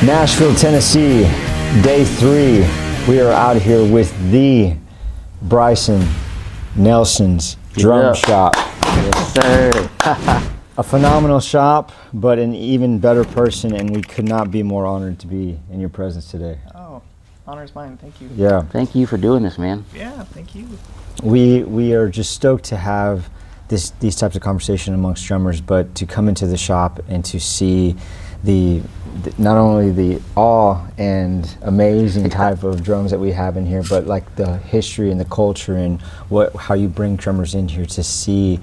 Nashville, Tennessee, day 3. We are out here with the Bryson Nelson's Drum Shop. Yes, sir. A phenomenal shop, but an even better person, and we could not be more honored to be in your presence today. Oh, honor's mine. Thank you. Yeah. Thank you for doing this, man. Yeah, thank you. We are just stoked to have these types of conversation amongst drummers, but to come into the shop and to see the not only the awe and amazing type of drums that we have in here, but like the history and the culture and how you bring drummers in here to see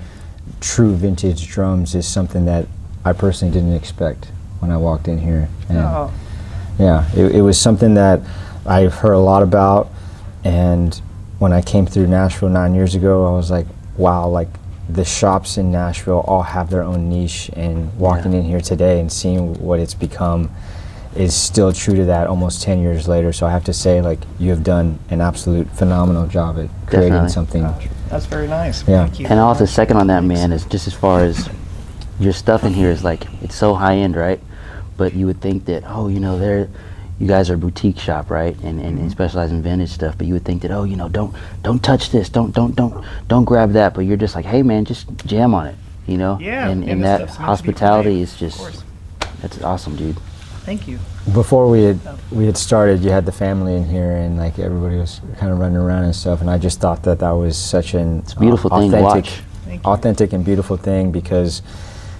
true vintage drums is something that I personally didn't expect when I walked in here. And yeah, it was something that I've heard a lot about, and when I came through Nashville 9 years ago, I was like, wow, like the shops in Nashville all have their own niche, and walking in here today and seeing what it's become is still true to that almost 10 years later. So I have to say, like, you have done an absolute phenomenal job at creating Definitely. something. That's very nice. Yeah. Thank you. And also second on that, man, is just as far as your stuff in here is like, it's so high end, right? But you would think that, oh, you know, you guys are a boutique shop, right? And specialize in vintage stuff, but you would think that, oh, you know, don't touch this, don't grab that, but you're just like, hey man, just jam on it, you know? Yeah. And that hospitality is just, that's awesome, dude. Thank you. Before we had started, you had the family in here, and like everybody was kind of running around and stuff, and I just thought that was such an a beautiful thing to watch. Authentic and beautiful thing, because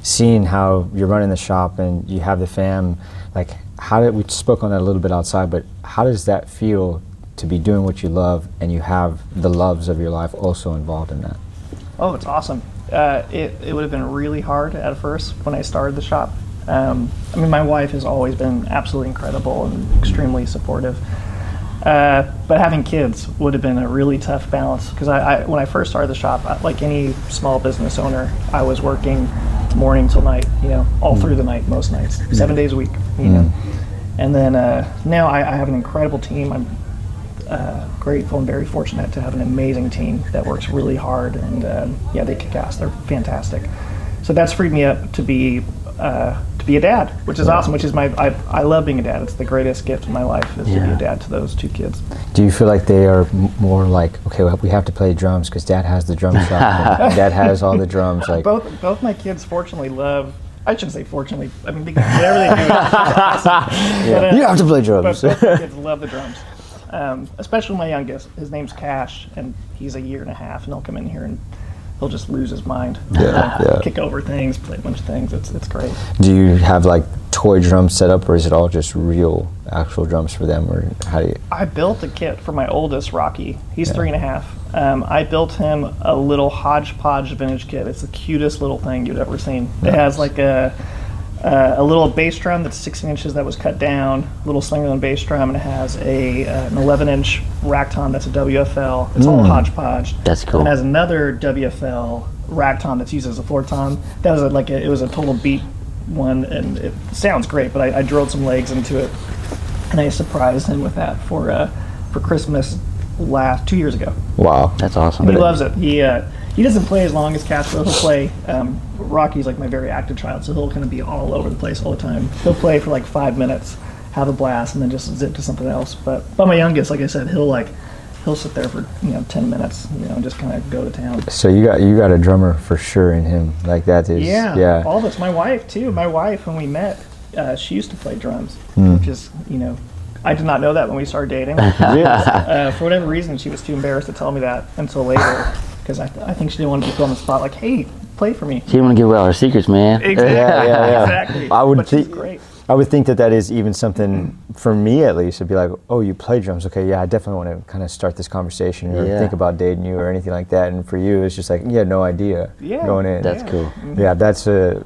seeing how you're running the shop and you have the fam, like we spoke on that a little bit outside, but how does that feel to be doing what you love and you have the loves of your life also involved in that? Oh, it's awesome. It would have been really hard at first when I started the shop. I mean, my wife has always been absolutely incredible and extremely supportive. But having kids would have been a really tough balance, because when I first started the shop, like any small business owner, I was working morning till night, you know, all through the night, most nights, 7 days a week, you know. And then now I have an incredible team. I'm grateful and very fortunate to have an amazing team that works really hard, and yeah, they kick ass. They're fantastic. So that's freed me up to be a dad, which is awesome. Which is I love being a dad. It's the greatest gift of my life is to be a dad to those 2 kids. Do you feel like they are more like, okay, well, we have to play drums because Dad has the drum shop, and Dad has all the drums? Like both my kids, fortunately, love. I shouldn't say fortunately. I mean, whatever they do, awesome. But, you have to play drums. But both my kids love the drums, especially my youngest. His name's Cash, and he's a year and a half, and he'll come in here and he'll just lose his mind. Kick over things, play a bunch of things. It's great. Do you have like toy drums set up, or is it all just real, actual drums for them, or how do you? I built a kit for my oldest, Rocky. He's 3.5. I built him a little hodgepodge vintage kit. It's the cutest little thing you've ever seen. It has like a little bass drum that's 16 inches that was cut down, little slinger-on bass drum, and it has an 11-inch rack tom that's a WFL. It's all hodgepodge. That's cool. And it has another WFL rack tom that's used as a floor tom. That was it was a total beat one, and it sounds great, but I drilled some legs into it, and I surprised him with that for Christmas 2 years ago. Wow, that's awesome. He loves it. He doesn't play as long as Cash, but he'll play. Rocky's like my very active child, so he'll kind of be all over the place all the time. He'll play for like 5 minutes, have a blast, and then just zip to something else. But my youngest, like I said, he'll sit there for 10 minutes, and just kind of go to town. So you got a drummer for sure in him, like that is. Yeah. All of us. My wife too. My wife, when we met, she used to play drums, which is I did not know that when we started dating. For whatever reason, she was too embarrassed to tell me that until later, because I think she didn't want to be put on the spot. Like, hey, play for me. She didn't want to give away all her secrets, man. Exactly. Exactly. She's great. I would think that is even something for me, at least, to be like, oh, you play drums? Okay, yeah, I definitely want to kind of start this conversation or think about dating you or anything like that. And for you, it's just like, you had no idea going in. That's cool. Yeah, that's a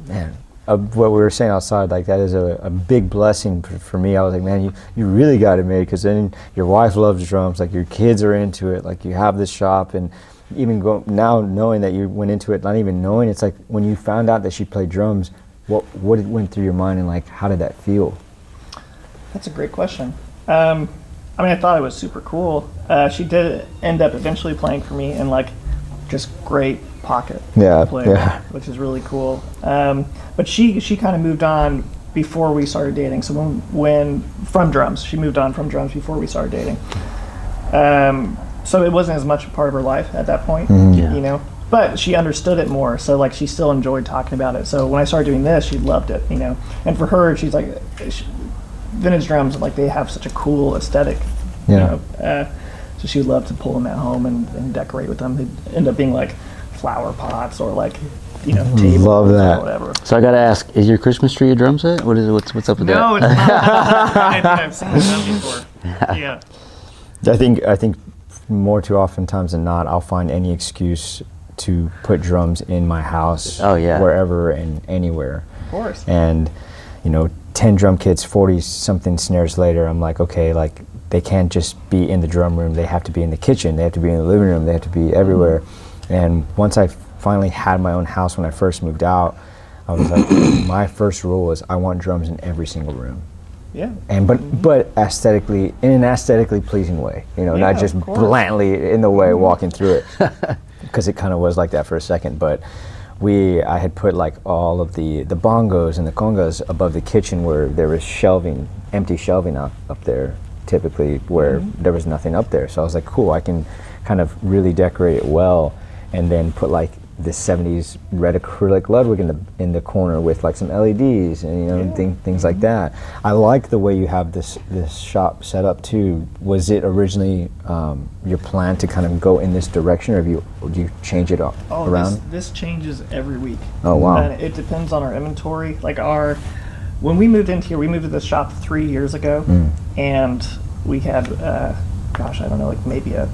man. What we were saying outside, like that is a big blessing for me. I was like, man, you really got it made, because then your wife loves drums, like your kids are into it, like you have this shop, and even now knowing that you went into it, not even knowing, it's like when you found out that she played drums, what went through your mind, and like how did that feel? That's a great question. I mean, I thought it was super cool. She did end up eventually playing for me, and like just great pocket player, which is really cool. But she kind of moved on before we started dating. So when from drums, she moved on from drums before we started dating. So it wasn't as much a part of her life at that point, Yeah. you know. But she understood it more, so like she still enjoyed talking about it. So when I started doing this, she loved it, you know. And for her, she's like, vintage drums, like they have such a cool aesthetic, you know. So she would love to pull them at home and decorate with them. They'd end up being like flower pots or like, you know, tables Love that. or whatever. So I gotta ask, is your Christmas tree a drum set? What's up with that? No, it's not. I think I've seen it done before. Yeah. I think more too oftentimes than not, I'll find any excuse to put drums in my house. Oh, yeah. Wherever and anywhere. Of course. And, you know, 10 drum kits, 40 something snares later, I'm like, okay, like they can't just be in the drum room. They have to be in the kitchen. They have to be in the living room. They have to be everywhere. And once I finally had my own house when I first moved out, I was like, my first rule was I want drums in every single room. Yeah. And but aesthetically, in an aesthetically pleasing way, you know, Yeah, not just of course. blatantly in the way walking through it, because it kind of was like that for a second. But I had put like all of the bongos and the congas above the kitchen where there was shelving, empty shelving up there, typically where there was nothing up there. So I was like, cool, I can kind of really decorate it well, and then put like this 70s red acrylic Ludwig in the corner with like some LEDs and, you know, things like that. I like the way you have this shop set up too. Was it originally your plan to kind of go in this direction, or do you change it around? This changes every week. Oh, wow. And it depends on our inventory. Like when we moved into here, we moved to this shop 3 years ago, and we had, I don't know, like maybe a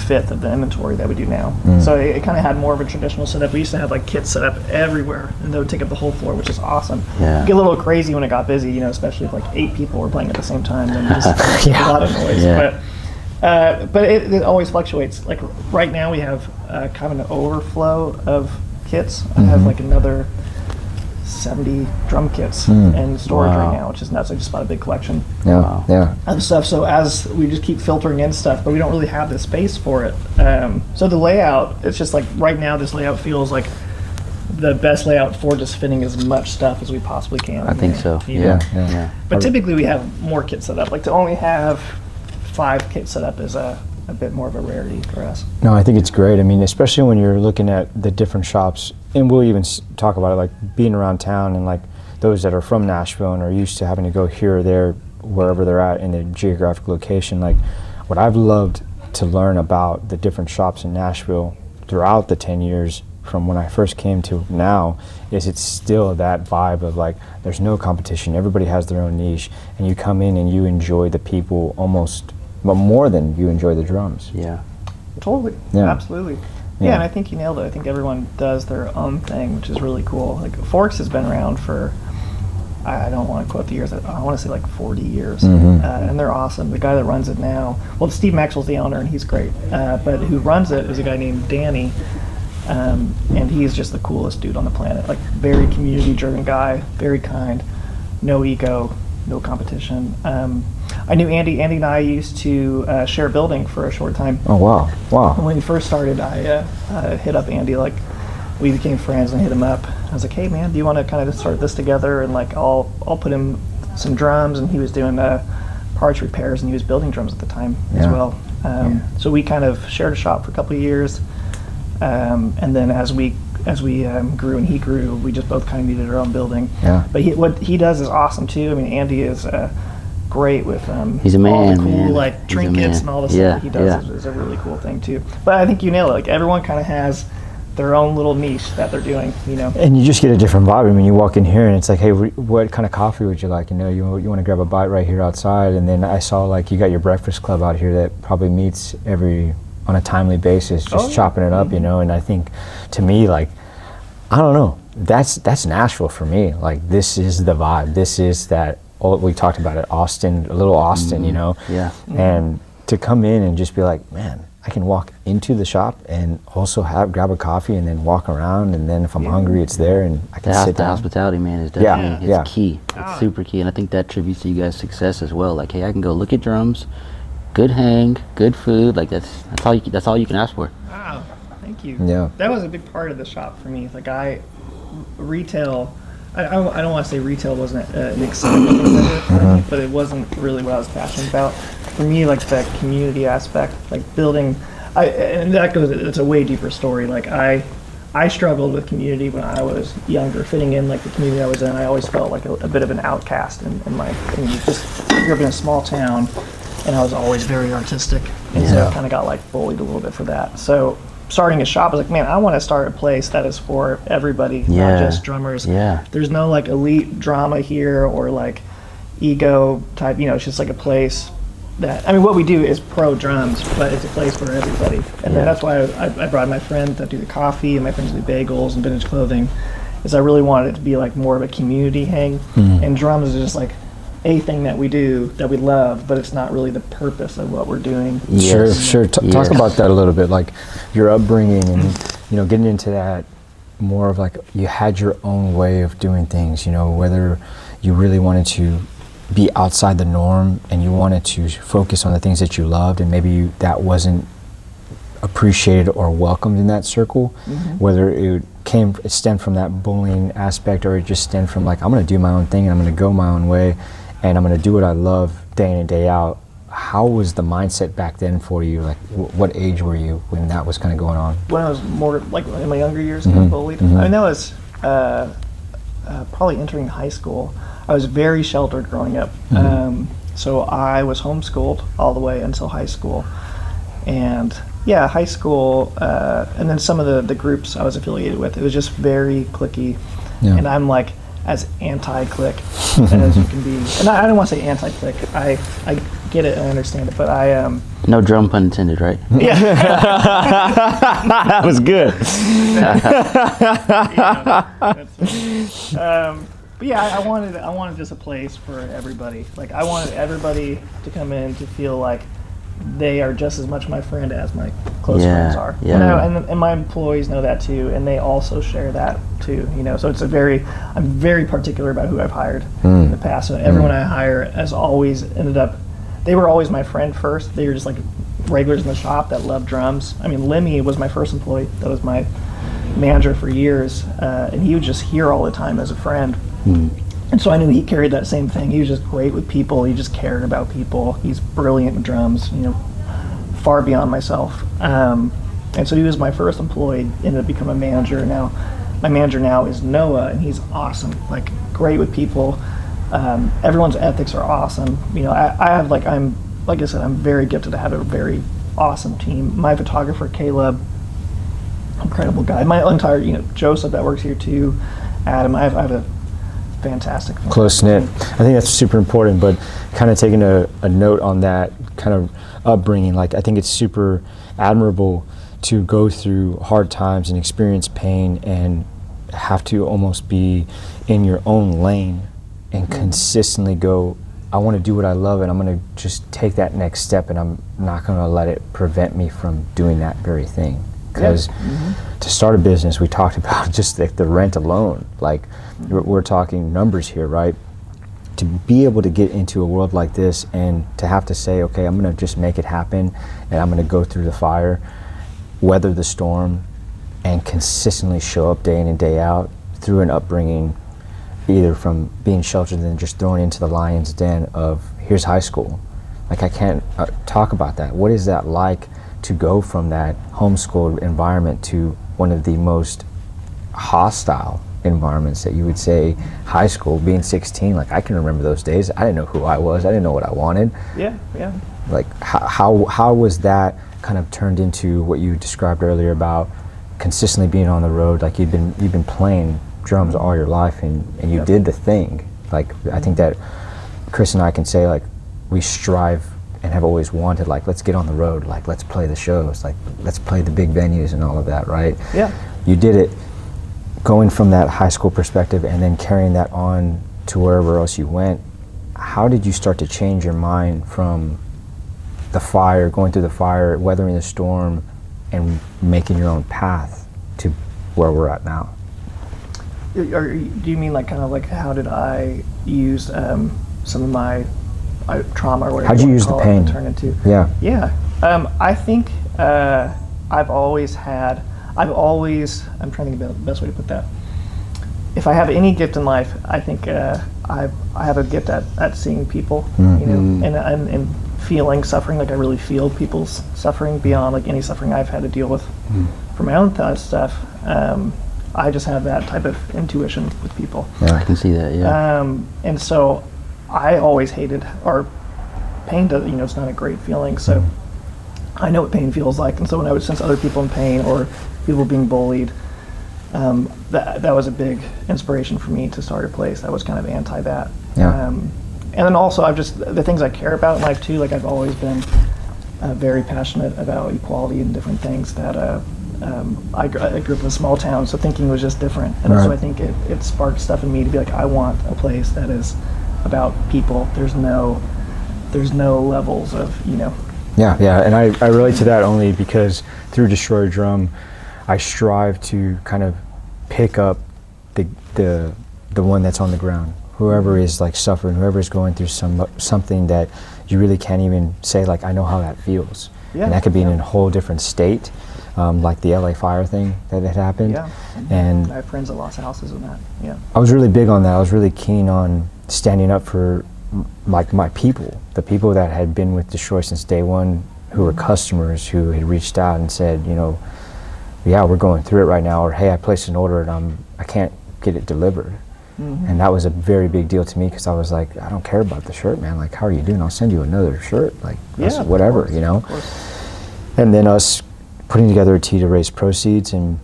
fifth of the inventory that we do now. So it kind of had more of a traditional setup. We used to have like kits set up everywhere, and they would take up the whole floor, which is awesome. Yeah. Get a little crazy when it got busy, you know, especially if like 8 people were playing at the same time. Then just a lot of noise. Yeah. But it always fluctuates. Like right now we have kind of an overflow of kits. I have like another 70 drum kits in storage right now, which is nuts. I just bought a big collection of stuff. So as we just keep filtering in stuff, but we don't really have the space for it. So the layout, it's just like right now this layout feels like the best layout for just fitting as much stuff as we possibly can. I think so. You know? Yeah. But typically we have more kits set up. Like to only have 5 kits set up is a bit more of a rarity for us. No, I think it's great. I mean, especially when you're looking at the different shops, and we'll even talk about it, like being around town, and like those that are from Nashville and are used to having to go here or there, wherever they're at in their geographic location. Like what I've loved to learn about the different shops in Nashville throughout the 10 years from when I first came to now is it's still that vibe of like there's no competition, everybody has their own niche, and you come in and you enjoy the people almost, but more than you enjoy the drums. Yeah. Totally. Yeah. Absolutely. Yeah, and I think you nailed it. I think everyone does their own thing, which is really cool. Like Forks has been around for, I don't want to quote the years, I want to say like 40 years. And they're awesome. The guy that runs it now, well, Steve Maxwell's the owner and he's great. But who runs it is a guy named Danny. And he's just the coolest dude on the planet. Like very community driven guy, very kind, no ego, no competition. I knew Andy. Andy and I used to share a building for a short time. Oh, wow. When we first started, I hit up Andy. Like, we became friends and hit him up. I was like, hey, man, do you want to kind of start this together? And, like, I'll put him some drums. And he was doing parts repairs, and he was building drums at the time as well. So we kind of shared a shop for a couple of years. And then as we grew and he grew, we just both kind of needed our own building. But what he does is awesome, too. I mean, Andy is great with he's a man, all the cool man. like He's trinkets and all the stuff that he does is a really cool thing too. But I think you nailed it. Like everyone kind of has their own little niche that they're doing, you know. And you just get a different vibe. I mean, you walk in here and it's like, hey, what kind of coffee would you like? You know, you want to grab a bite right here outside. And then I saw like you got your breakfast club out here that probably meets on a timely basis, just chopping it up, you know. And I think to me, like, I don't know, that's Nashville for me. Like this is the vibe. This is that. We talked about it, Austin, a little Austin, you know? And to come in and just be like, man, I can walk into the shop and also grab a coffee and then walk around, and then if I'm hungry, it's there and I can sit down. The hospitality, man, is definitely key. It's super key, and I think that attributes to you guys' success as well. Like, hey, I can go look at drums, good hang, good food. Like that's all you can ask for. Wow, thank you. Yeah. That was a big part of the shop for me. Like retail I don't want to say retail wasn't an exciting endeavor for me, but it wasn't really what I was passionate about. For me, like the community aspect, like building, and that goes, it's a way deeper story. Like I struggled with community when I was younger, fitting in like the community I was in. I always felt like a bit of an outcast in my community. Just grew up in a small town, and I was always very artistic, and so I kind of got like bullied a little bit for that. So starting a shop, I was like, man, I want to start a place that is for everybody, not just drummers. Yeah. There's no like elite drama here or like ego type, it's just like a place that, I mean, what we do is pro drums, but it's a place for everybody. And then that's why I brought my friends that do the coffee and my friends do bagels and vintage clothing, is I really wanted it to be like more of a community hang. And drums is just like a thing that we do that we love, but it's not really the purpose of what we're doing. Sure. Talk about that a little bit, like your upbringing and getting into that more of like you had your own way of doing things. Whether you really wanted to be outside the norm and you wanted to focus on the things that you loved, and maybe that wasn't appreciated or welcomed in that circle. Whether it stemmed from that bullying aspect, or it just stemmed from like, I'm going to do my own thing and I'm going to go my own way and I'm going to do what I love day in and day out. How was the mindset back then for you? Like, what age were you when that was kind of going on? When I was more, like in my younger years, getting bullied. I mean, that was probably entering high school. I was very sheltered growing up. So I was homeschooled all the way until high school. And high school, and then some of the groups I was affiliated with, it was just very cliquey. And I'm like as anti-click as you can be. And I don't want to say anti-click. I get it and I understand it, but I no drum pun intended, right? Yeah. That was good. But yeah, I wanted just a place for everybody. Like I wanted everybody to come in to feel like they are just as much my friend as my close friends are. And my employees know that too, and they also share that too. So it's I'm very particular about who I've hired in the past. So everyone I hire has always ended up, they were always my friend first. They were just like regulars in the shop that loved drums. I mean, Lemmy was my first employee. That was my manager for years, and he was just here all the time as a friend. And so I knew he carried that same thing. He was just great with people. He just cared about people. He's brilliant with drums, far beyond myself. And so he was my first employee, ended up becoming a manager. Now, my manager now is Noah, and he's awesome, like great with people. Everyone's ethics are awesome. I have I'm very gifted to have a very awesome team. My photographer, Caleb, incredible guy. My entire, Joseph that works here too, Adam, I have a fantastic close knit. I think that's super important, but kind of taking a note on that kind of upbringing, like I think it's super admirable to go through hard times and experience pain and have to almost be in your own lane and consistently go, I want to do what I love and I'm going to just take that next step and I'm not going to let it prevent me from doing that very thing. Because to start a business, we talked about just the rent alone. Like we're talking numbers here, right? To be able to get into a world like this and to have to say, okay, I'm going to just make it happen and I'm going to go through the fire, weather the storm, and consistently show up day in and day out through an upbringing, either from being sheltered and just thrown into the lion's den of here's high school. Like I can't talk about that. What is that like to go from that homeschooled environment to one of the most hostile environments that you would say, high school, being 16, like I can remember those days. I didn't know who I was. I didn't know what I wanted. Yeah. Like how was that kind of turned into what you described earlier about consistently being on the road? Like you've been playing drums all your life and you did the thing. Like I think that Chris and I can say like we strive and have always wanted, like, let's get on the road, like, let's play the shows, like, let's play the big venues and all of that, right? Yeah. You did it going from that high school perspective and then carrying that on to wherever else you went. How did you start to change your mind from the fire, going through the fire, weathering the storm, and making your own path to where we're at now? Do you mean like kind of like how did I use some of my trauma or whatever? How'd you use the pain? Turn into? Yeah. I think I'm trying to think of the best way to put that. if I have any gift in life, I think I have a gift at seeing people, and feeling suffering. Like I really feel people's suffering beyond like any suffering I've had to deal with for my own stuff. I just have that type of intuition with people. Yeah, I can see that. Yeah. And so I always hated, or pain does, it's not a great feeling. So I know what pain feels like. And so when I would sense other people in pain or people being bullied, that was a big inspiration for me to start a place that was kind of anti that. Yeah. And then also the things I care about in life too, like I've always been very passionate about equality and different things that I grew up in a small town, so thinking was just different. And so I think it sparked stuff in me to be like, I want a place that is about people. There's no levels of, Yeah, and I relate to that only because through Destroy Drum, I strive to kind of pick up the one that's on the ground. Whoever is like suffering, whoever is going through something that you really can't even say like, I know how that feels. Yeah. And that could be in a whole different state, like the LA fire thing that had happened. Yeah. And I have friends that lost houses in that. Yeah. I was really big on that. I was really keen on standing up for like my people, the people that had been with Destroy since day one, who were customers who had reached out and said, yeah, we're going through it right now, or hey, I placed an order and I can't get it delivered. And that was a very big deal to me because I was like, I don't care about the shirt, man. Like, how are you doing? I'll send you another shirt. Like, whatever, of course. And then us putting together a tea to raise proceeds, and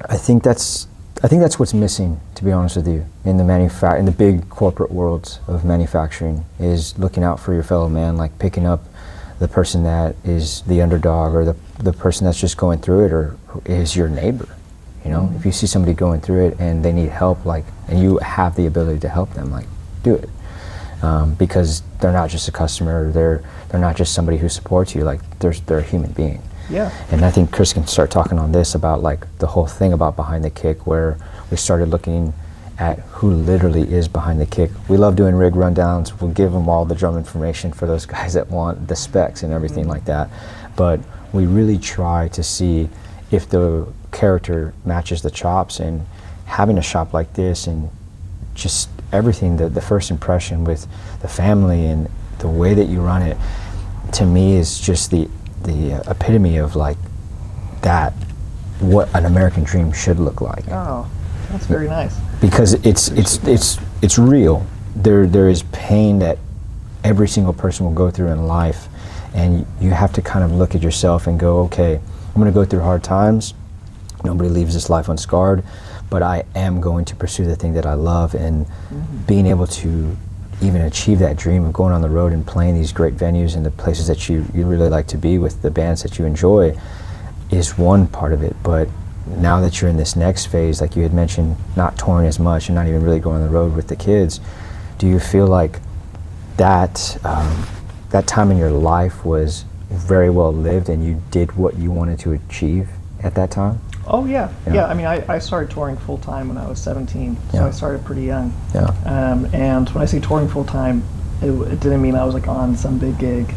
I think that's what's missing, to be honest with you, in the big corporate worlds of manufacturing, is looking out for your fellow man, like picking up the person that is the underdog, or the person that's just going through it, or is your neighbor. If you see somebody going through it and they need help, like, and you have the ability to help them, like, do it, because they're not just a customer. They're not just somebody who supports you. Like, they're a human being. Yeah. And I think Chris can start talking on this about like the whole thing about Behind the Kick, where we started looking at who literally is behind the kick. We love doing rig rundowns. We'll give them all the drum information for those guys that want the specs and everything like that. But we really try to see if the character matches the chops, and having a shop like this and just everything, the first impression with the family and the way that you run it, to me is just the epitome of like that, what an American dream should look like. Oh, that's very nice. Because it's real. There is pain that every single person will go through in life, and you have to kind of look at yourself and go, okay, I'm going to go through hard times. Nobody leaves this life unscarred, but I am going to pursue the thing that I love, and being able to even achieve that dream of going on the road and playing these great venues and the places that you really like to be with the bands that you enjoy is one part of it. But now that you're in this next phase, like you had mentioned, not touring as much and not even really going on the road with the kids, do you feel like that that time in your life was very well lived and you did what you wanted to achieve at that time? Oh yeah. I mean, I started touring full time when I was 17, so I started pretty young. Yeah. And when I say touring full time, it didn't mean I was like on some big gig,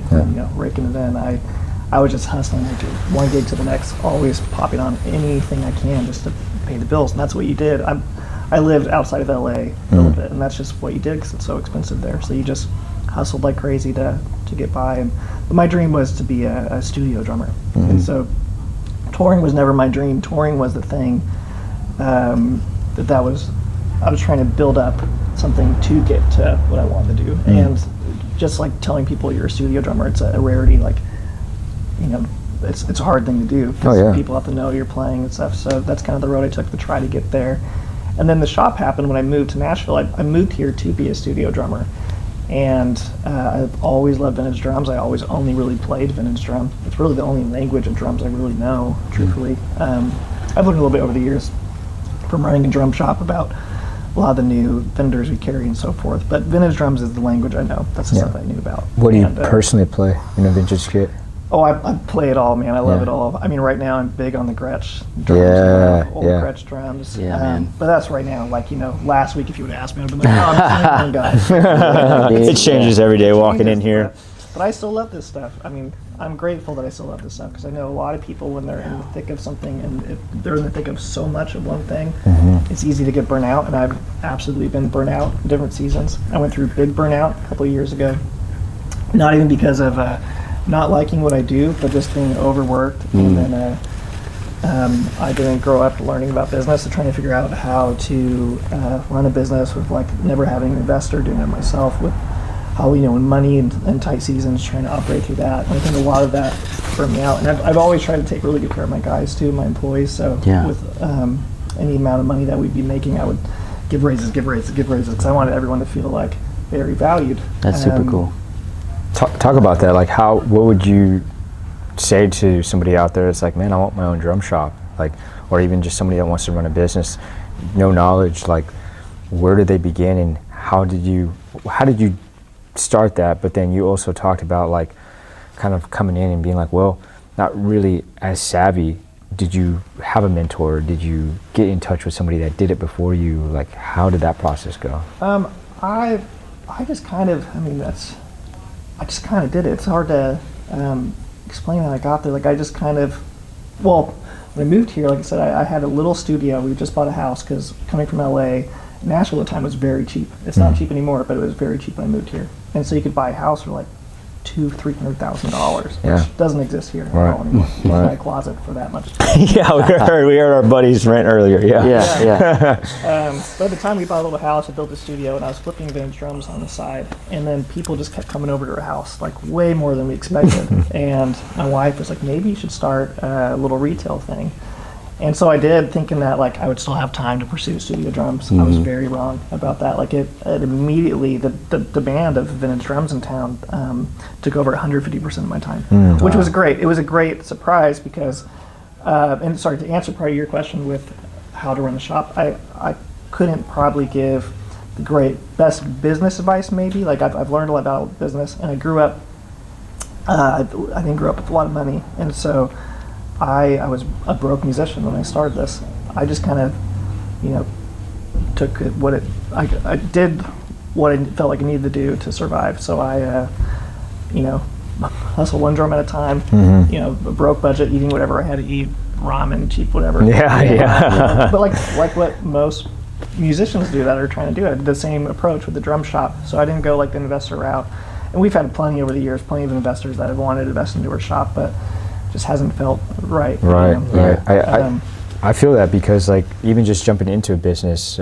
raking it in. I was just hustling to one gig to the next, always popping on anything I can just to pay the bills, and that's what you did. I lived outside of LA a little bit, and that's just what you did because it's so expensive there. So you just hustled like crazy to get by. But my dream was to be a studio drummer, and so touring was never my dream. Touring was the thing I was trying to build up something to get to what I wanted to do. And just like telling people you're a studio drummer, it's a rarity. Like, it's a hard thing to do because people have to know you're playing and stuff. So that's kind of the road I took to try to get there. And then the shop happened when I moved to Nashville. I moved here to be a studio drummer. And I've always loved vintage drums. I always only really played vintage drums. It's really the only language of drums I really know, truthfully. I've learned a little bit over the years from running a drum shop about a lot of the new vendors we carry and so forth. But vintage drums is the language I know. That's the stuff I knew about. What do you personally play in a vintage kit? Oh, I play it all, man. I love it all. I mean, right now I'm big on the Gretsch drums, old Gretsch drums. Yeah, man. But that's right now. Like, last week if you would have asked me, I'd have been like, oh, I'm just one guy. It changes every day walking in here. But I still love this stuff. I mean, I'm grateful that I still love this stuff, because I know a lot of people, when they're in the thick of something and if they're in the thick of so much of one thing, it's easy to get burnt out, and I've absolutely been burnt out in different seasons. I went through big burnout a couple of years ago, not even because of not liking what I do, but just being overworked. And then I didn't grow up learning about business and trying to figure out how to run a business with like never having an investor, doing it myself, with how, you know, in money and tight seasons, trying to operate through that. And I think a lot of that burned me out. And I've always tried to take really good care of my guys too, my employees. So with any amount of money that we'd be making, I would give raises, because I wanted everyone to feel like very valued. That's super cool. Talk about that. Like, what would you say to somebody out there that's like, man, I want my own drum shop, like, or even just somebody that wants to run a business, no knowledge, like, where did they begin, and how did you start that? But then you also talked about like kind of coming in and being like, well, not really as savvy. Did you have a mentor? Did you get in touch with somebody that did it before you? Like, how did that process go? I just kind of, I just kind of did it. It's hard to explain how I got there. Like, I just kind of, well, when I moved here, like I said, I had a little studio. We just bought a house, because coming from LA, Nashville at the time was very cheap. It's not cheap anymore, but it was very cheap when I moved here. And so you could buy a house for like $200,000-$300,000, which doesn't exist here at all anymore. You can buy a closet for that much. Yeah, we heard our buddies rent earlier. Yeah. By the time we bought a little house, I built a studio, and I was flipping vintage drums on the side. And then people just kept coming over to our house, like way more than we expected. And my wife was like, maybe you should start a little retail thing. And so I did, thinking that like I would still have time to pursue studio drums. I was very wrong about that. Like it immediately, the demand of vintage drums in town took over 150% of my time, which was great. It was a great surprise, because, and sorry, to answer part of your question with how to run the shop, I couldn't probably give the best business advice maybe. Like I've learned a lot about business, and I grew up, I didn't grow up with a lot of money, and so I was a broke musician when I started this. I just kind of, took I did what I felt like I needed to do to survive. So I, hustle one drum at a time, a broke budget, eating whatever I had to eat, ramen, cheap, whatever. Yeah. But like what most musicians do that are trying to do, I did the same approach with the drum shop. So I didn't go like the investor route. And we've had plenty over the years, plenty of investors that have wanted to invest into our shop, but just hasn't felt right. Right. I feel that, because like even just jumping into a business,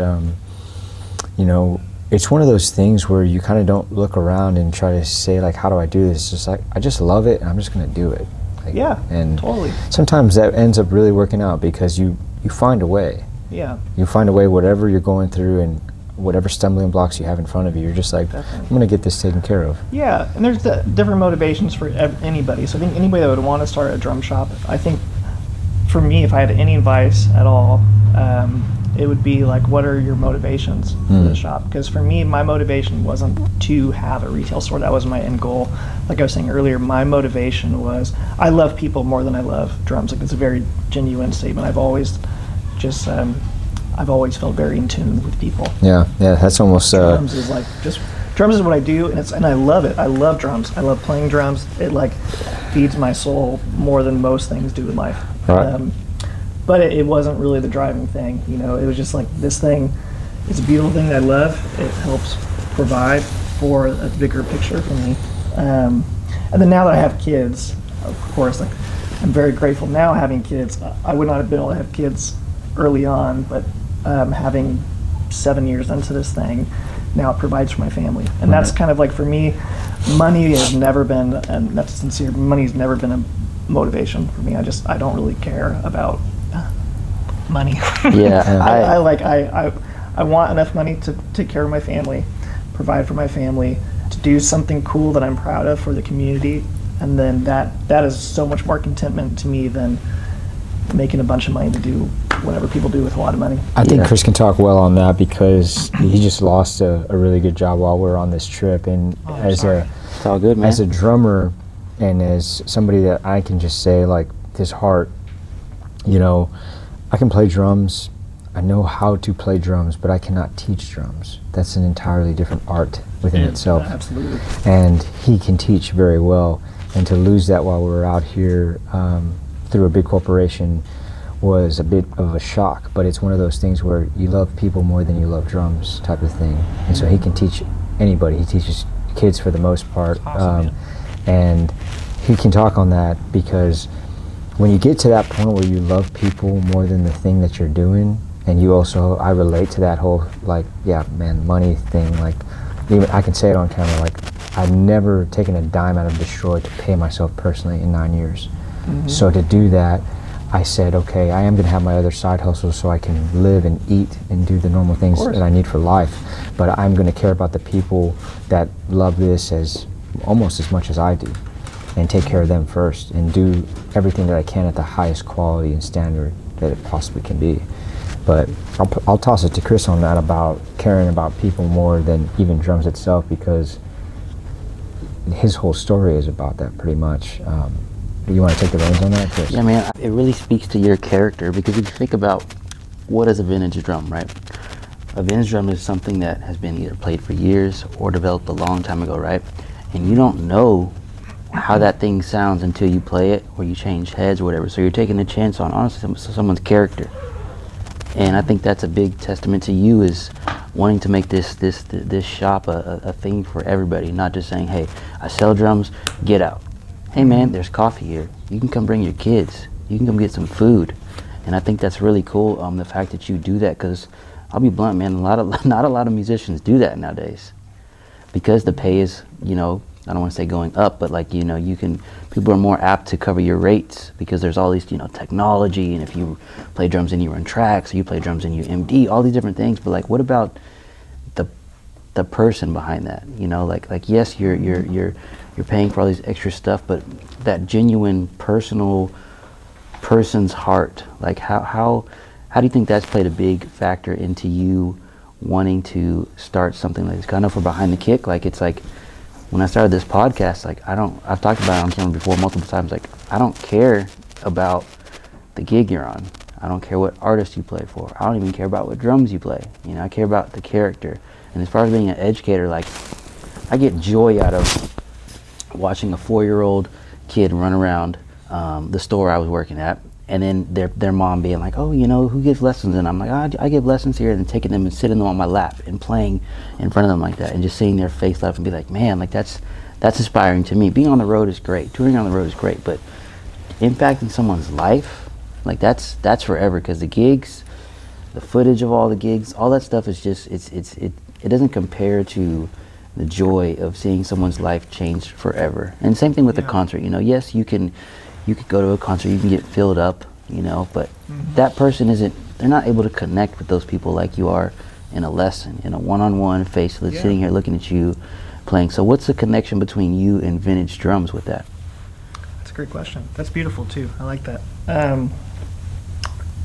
it's one of those things where you kind of don't look around and try to say like, how do I do this? It's just like, I just love it and I'm just going to do it. Like, and totally. Sometimes that ends up really working out, because you find a way. Yeah. You find a way, whatever you're going through and whatever stumbling blocks you have in front of you, you're just like, I'm going to get this taken care of. Yeah, and there's different motivations for anybody. So I think anybody that would want to start a drum shop, I think for me, if I had any advice at all, it would be like, what are your motivations for the shop? Because for me, my motivation wasn't to have a retail store. That was my end goal. Like I was saying earlier, my motivation was, I love people more than I love drums. Like, it's a very genuine statement. I've always just I've always felt very in tune with people. Yeah, that's almost. Drums is what I do, and I love it. I love drums. I love playing drums. It like feeds my soul more than most things do in life. Right. But it wasn't really the driving thing. It was just like, this thing, it's a beautiful thing that I love. It helps provide for a bigger picture for me. And then now that I have kids, of course, like, I'm very grateful now having kids. I would not have been able to have kids early on, but having 7 years into this thing, now it provides for my family. And that's kind of like, for me, money has never been, and that's sincere, money's never been a motivation for me. I don't really care about money. Yeah. I want enough money to take care of my family, provide for my family, to do something cool that I'm proud of for the community, and then that is so much more contentment to me than making a bunch of money to do whatever people do with a lot of money. I think Chris can talk well on that, because he just lost a really good job while we were on this trip, and it's all good, man. As a drummer and as somebody that I can just say, like, his heart, I can play drums, I know how to play drums, but I cannot teach drums. That's an entirely different art within itself. Absolutely. And he can teach very well. and to lose that while we were out here through a big corporation was a bit of a shock. But it's one of those things where you love people more than you love drums type of thing. And so he can teach anybody. He teaches kids for the most part. Awesome, and he can talk on that, because when you get to that point where you love people more than the thing that you're doing, and you also, I relate to that whole, like, yeah, man, money thing. Like, even I can say it on camera, like, I've never taken a dime out of Destroy to pay myself personally in 9 years. So to do that, I said, okay, I am going to have my other side hustles so I can live and eat and do the normal things that I need for life. But I'm going to care about the people that love this as almost as much as I do, and take care of them first, and do everything that I can at the highest quality and standard that it possibly can be. But I'll toss it to Chris on that, about caring about people more than even drums itself, because his whole story is about that pretty much. You want to take the reins on that, Chris? Yeah, man, it really speaks to your character, because if you think about what is a vintage drum, right? A vintage drum is something that has been either played for years or developed a long time ago, right? And you don't know how that thing sounds until you play it, or you change heads or whatever. So you're taking a chance on, honestly, someone's character. And I think that's a big testament to you, is wanting to make this shop a thing for everybody, not just saying, hey, I sell drums, get out. Hey man, there's coffee here. You can come bring your kids. You can come get some food. And I think that's really cool, the fact that you do that, because I'll be blunt, man, not a lot of musicians do that nowadays, because the pay is, you know, I don't want to say going up, but like, you know, people are more apt to cover your rates, because there's all these, you know, technology, and if you play drums and you run tracks, or you play drums and you MD, all these different things. But like, what about the person behind that? You know, like yes, you're paying for all these extra stuff, but that genuine person's heart, like how do you think that's played a big factor into you wanting to start something like this? 'Cause I know for Behind the Kick, like, it's like, when I started this podcast, like, I've talked about it on camera before multiple times, like, I don't care about the gig you're on. I don't care what artist you play for. I don't even care about what drums you play. You know, I care about the character. And as far as being an educator, like, I get joy out of watching a 4-year-old kid run around the store I was working at, and then their mom being like, oh, you know, who gives lessons? And I'm like, I give lessons here, and then taking them and sitting them on my lap and playing in front of them like that, and just seeing their face light up and be like, man, like, that's inspiring to me. Being on the road is great. Touring on the road is great, but impacting someone's life, like, that's forever, because the gigs, the footage of all the gigs, all that stuff is just, it doesn't compare to the joy of seeing someone's life change forever. And same thing with the concert. You know, yes, you could go to a concert, you can get filled up, you know, but that person they're not able to connect with those people like you are in a lesson, in a one-on-one face, sitting here looking at you playing. So what's the connection between you and vintage drums with that? That's a great question. That's beautiful too. I like that.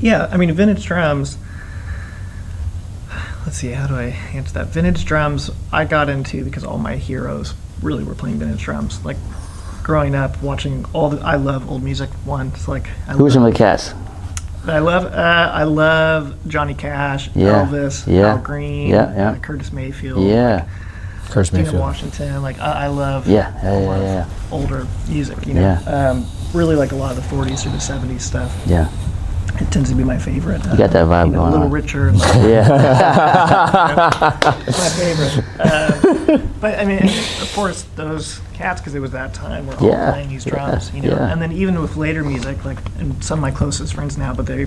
Yeah, I mean, vintage drums, let's see, how do I answer that? Vintage drums, I got into because all my heroes really were playing vintage drums. Like, growing up, watching I love old music. Who are some of the cats? I love Johnny Cash, Elvis, Al Green, Curtis Mayfield. Curtis Mayfield. Mayfield. Washington. Like, I love older music, you know. Yeah. Really like a lot of the 40s through the 70s stuff. Yeah. It tends to be my favorite. You got that vibe going Little on. Richard. Yeah. It's my favorite. But I mean, of course, those cats, because it was that time, were all playing these drums, you know. And then even with later music, like, and some of my closest friends now, but they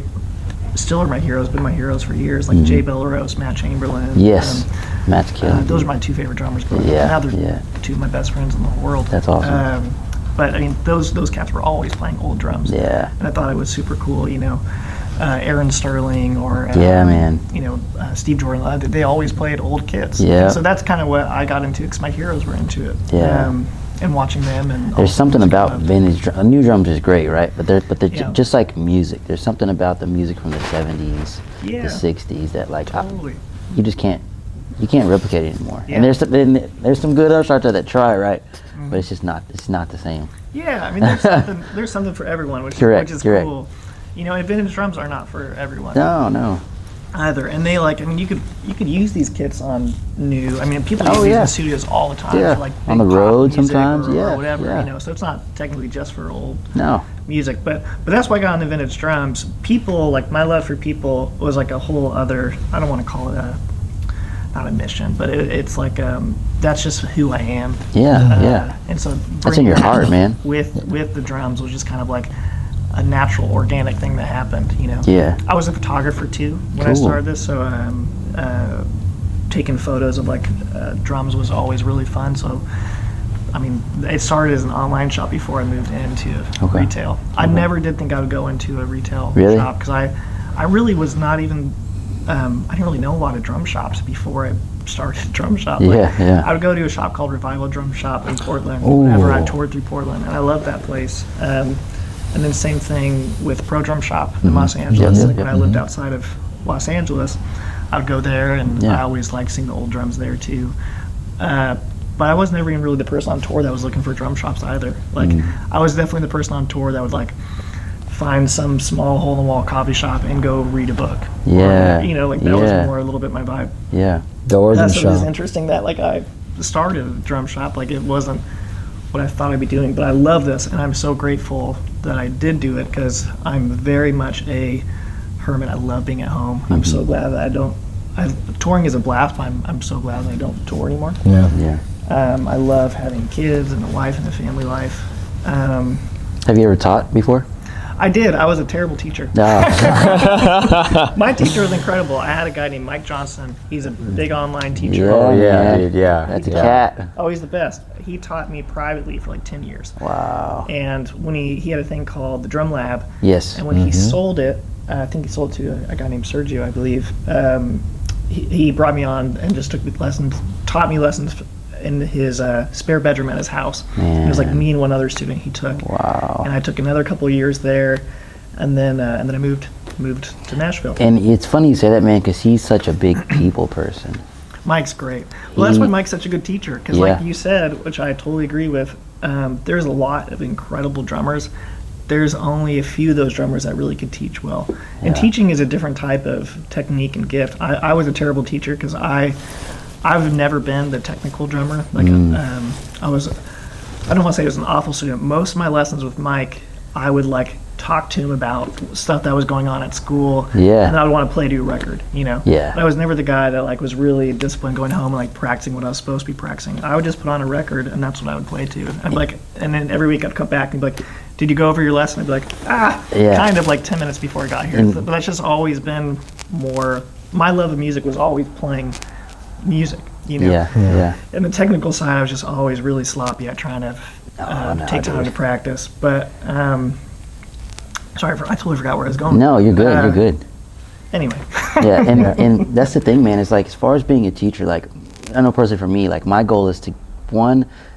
still are my heroes, been my heroes for years, like Jay Bellerose, Matt Chamberlain. Yes, Matt's killing. Those are my two favorite drummers growing up. Now they're two of my best friends in the whole world. That's awesome. But I mean, those cats were always playing old drums. Yeah. And I thought it was super cool, you know. Aaron Sterling or you know, Steve Jordan. They always played old kits. Yeah. So that's kind of what I got into, because my heroes were into it. Yeah. And watching them, and there's something about vintage. New drums is great, right? But just like music, there's something about the music from the 70s, the 60s that, like, you just can't replicate it anymore. Yeah. And there's some good upstarts that try, right? But it's just not the same. Yeah, I mean, there's something for everyone, which is cool. You know, and vintage drums are not for everyone. No. either. And they like, I mean, you could use these kits on new. I mean, people use these in studios all the time. Yeah. For like On the big pop road music sometimes, or whatever. yeah. You know, so it's not technically just for old No. music. But that's why I got into vintage drums. People like my love for people was like a whole other. I don't want to call it not a mission, but it's like that's just who I am. Yeah. And so That's in your heart, man. With the drums was just kind of like a natural, organic thing that happened, you know. Yeah. I was a photographer too when I started this, so taking photos of like drums was always really fun. So, I mean, it started as an online shop before I moved into retail. I never did think I would go into a retail shop because I really was not even. I didn't really know a lot of drum shops before I started a drum shop. I would go to a shop called Revival Drum Shop in Portland whenever I toured through Portland, and I loved that place. And then same thing with Pro Drum Shop in Los Angeles. When I lived outside of Los Angeles, I would go there, and I always liked seeing the old drums there too. But I was never even really the person on tour that was looking for drum shops either. Like I was definitely the person on tour that would like find some small hole-in-the-wall coffee shop and go read a book. Yeah. Or, you know, like that was more a little bit my vibe. Yeah. The organ So it shop. was interesting that like I started a drum shop, like it wasn't what I thought I'd be doing, but I love this, and I'm so grateful that I did do it because I'm very much a hermit. I love being at home. I'm so glad that I don't. Touring is a blast, but I'm so glad that I don't tour anymore. Yeah. I love having kids and a wife and a family life. Have you ever taught before? I did. I was a terrible teacher. My teacher was incredible. I had a guy named Mike Johnson. He's a big online teacher. Dude, That's a cat. Oh, he's the best. He taught me privately for like 10 years. Wow. And when he had a thing called the Drum Lab. Yes. And when he sold it, I think he sold it to a guy named Sergio, I believe. He brought me on and just took me lessons, taught me lessons in his spare bedroom at his house. It was like me and one other student he took. Wow. And I took another couple of years there, and then I moved to Nashville. And it's funny you say that, man, because he's such a big people person. Mike's great. Well, that's why Mike's such a good teacher. Because like you said, which I totally agree with, there's a lot of incredible drummers. There's only a few of those drummers that really could teach well. And teaching is a different type of technique and gift. I was a terrible teacher because I've never been the technical drummer. Like I don't want to say I was an awful student. Most of my lessons with Mike, I would like talk to him about stuff that was going on at school. Yeah. And I would want to play to a record, you know. Yeah. But I was never the guy that like was really disciplined going home and like practicing what I was supposed to be practicing. I would just put on a record and that's what I would play to. And I'd be like, and then every week I'd come back and be like, did you go over your lesson? I'd be like, kind of like 10 minutes before I got here. But that's just always been more, my love of music was always playing music, you know. Yeah. And the technical side, I was just always really sloppy at trying to take time to practice. But sorry, I totally forgot where I was going. No, you're good. You're good. Anyway. Yeah, and that's the thing, man. Is like as far as being a teacher, like I know personally for me, like my goal is to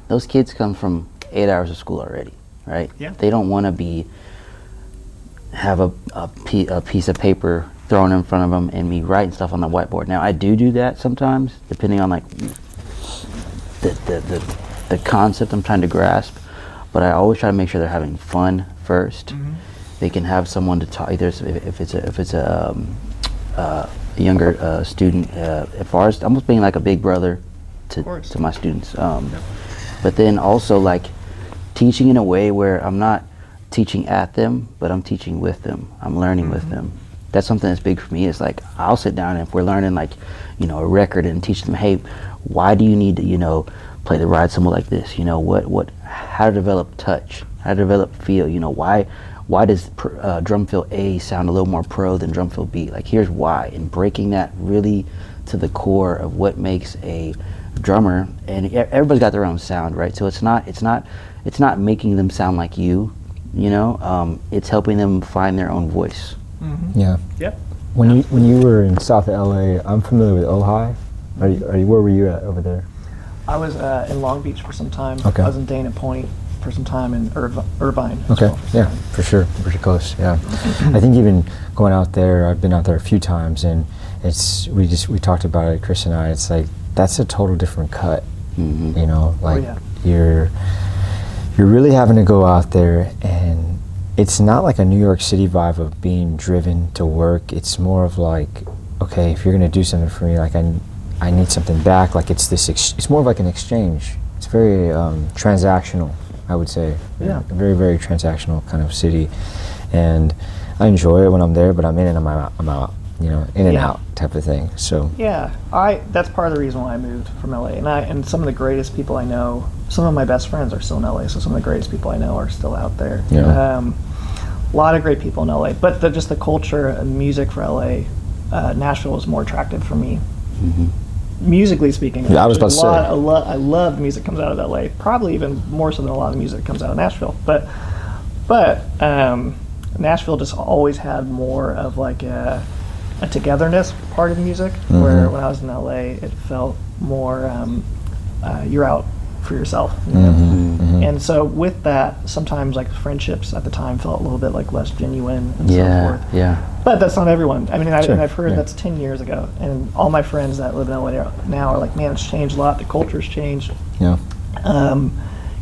those kids come from 8 hours of school already, right? Yeah. They don't want to have a piece of paper thrown in front of them and me writing stuff on the whiteboard. Now I do that sometimes, depending on like the concept I'm trying to grasp. But I always try to make sure they're having fun first. They can have someone to talk. Either if it's a younger student, as far as almost being like a big brother to my students. But then also like teaching in a way where I'm not teaching at them, but I'm teaching with them. I'm learning with them. That's something that's big for me. It's like I'll sit down and if we're learning like, you know, a record and teach them, hey, why do you need to, you know, play the ride cymbal like this? You know, how to develop touch, how to develop feel. You know, why does drum fill A sound a little more pro than drum fill B? Like here's why, and breaking that really to the core of what makes a drummer. And everybody's got their own sound, right? So it's not making them sound like you know. It's helping them find their own voice. Yeah. Yep. When you were in South LA, I'm familiar with Ojai. Are you where were you at over there? I was in Long Beach for some time. Okay. I was in Dana Point for some time in Irvine. as Okay. well. Yeah, for sure. Pretty close. Yeah. I think even going out there, I've been out there a few times, and we talked about it, Chris and I. It's like that's a total different cut. You know, like you're really having to go out there, and it's not like a New York City vibe of being driven to work. It's more of like okay, if you're gonna do something for me, like I need something back. Like it's this, it's more of like an exchange. It's very transactional, I would say. Yeah. A very, very transactional kind of city, and I enjoy it when I'm there, but I'm in and I'm out. You know, in and Yeah. out type of thing. So Yeah, that's part of the reason why I moved from LA. And some of the greatest people I know, some of my best friends are still in LA. So some of the greatest people I know are still out there. Yeah. A lot of great people in LA, but just the culture and music for LA, Nashville is more attractive for me. Musically speaking, Yeah, I was about to say. I love music comes out of LA. Probably even more so than a lot of music comes out of Nashville. But Nashville just always had more of like a togetherness part of music, where when I was in LA, it felt more you're out for yourself. You know? And so with that, sometimes like friendships at the time felt a little bit like less genuine and so forth. Yeah. But that's not everyone. I mean, Sure, and I've heard yeah. that's 10 years ago, and all my friends that live in LA now are like, man, it's changed a lot. The culture's changed. yeah.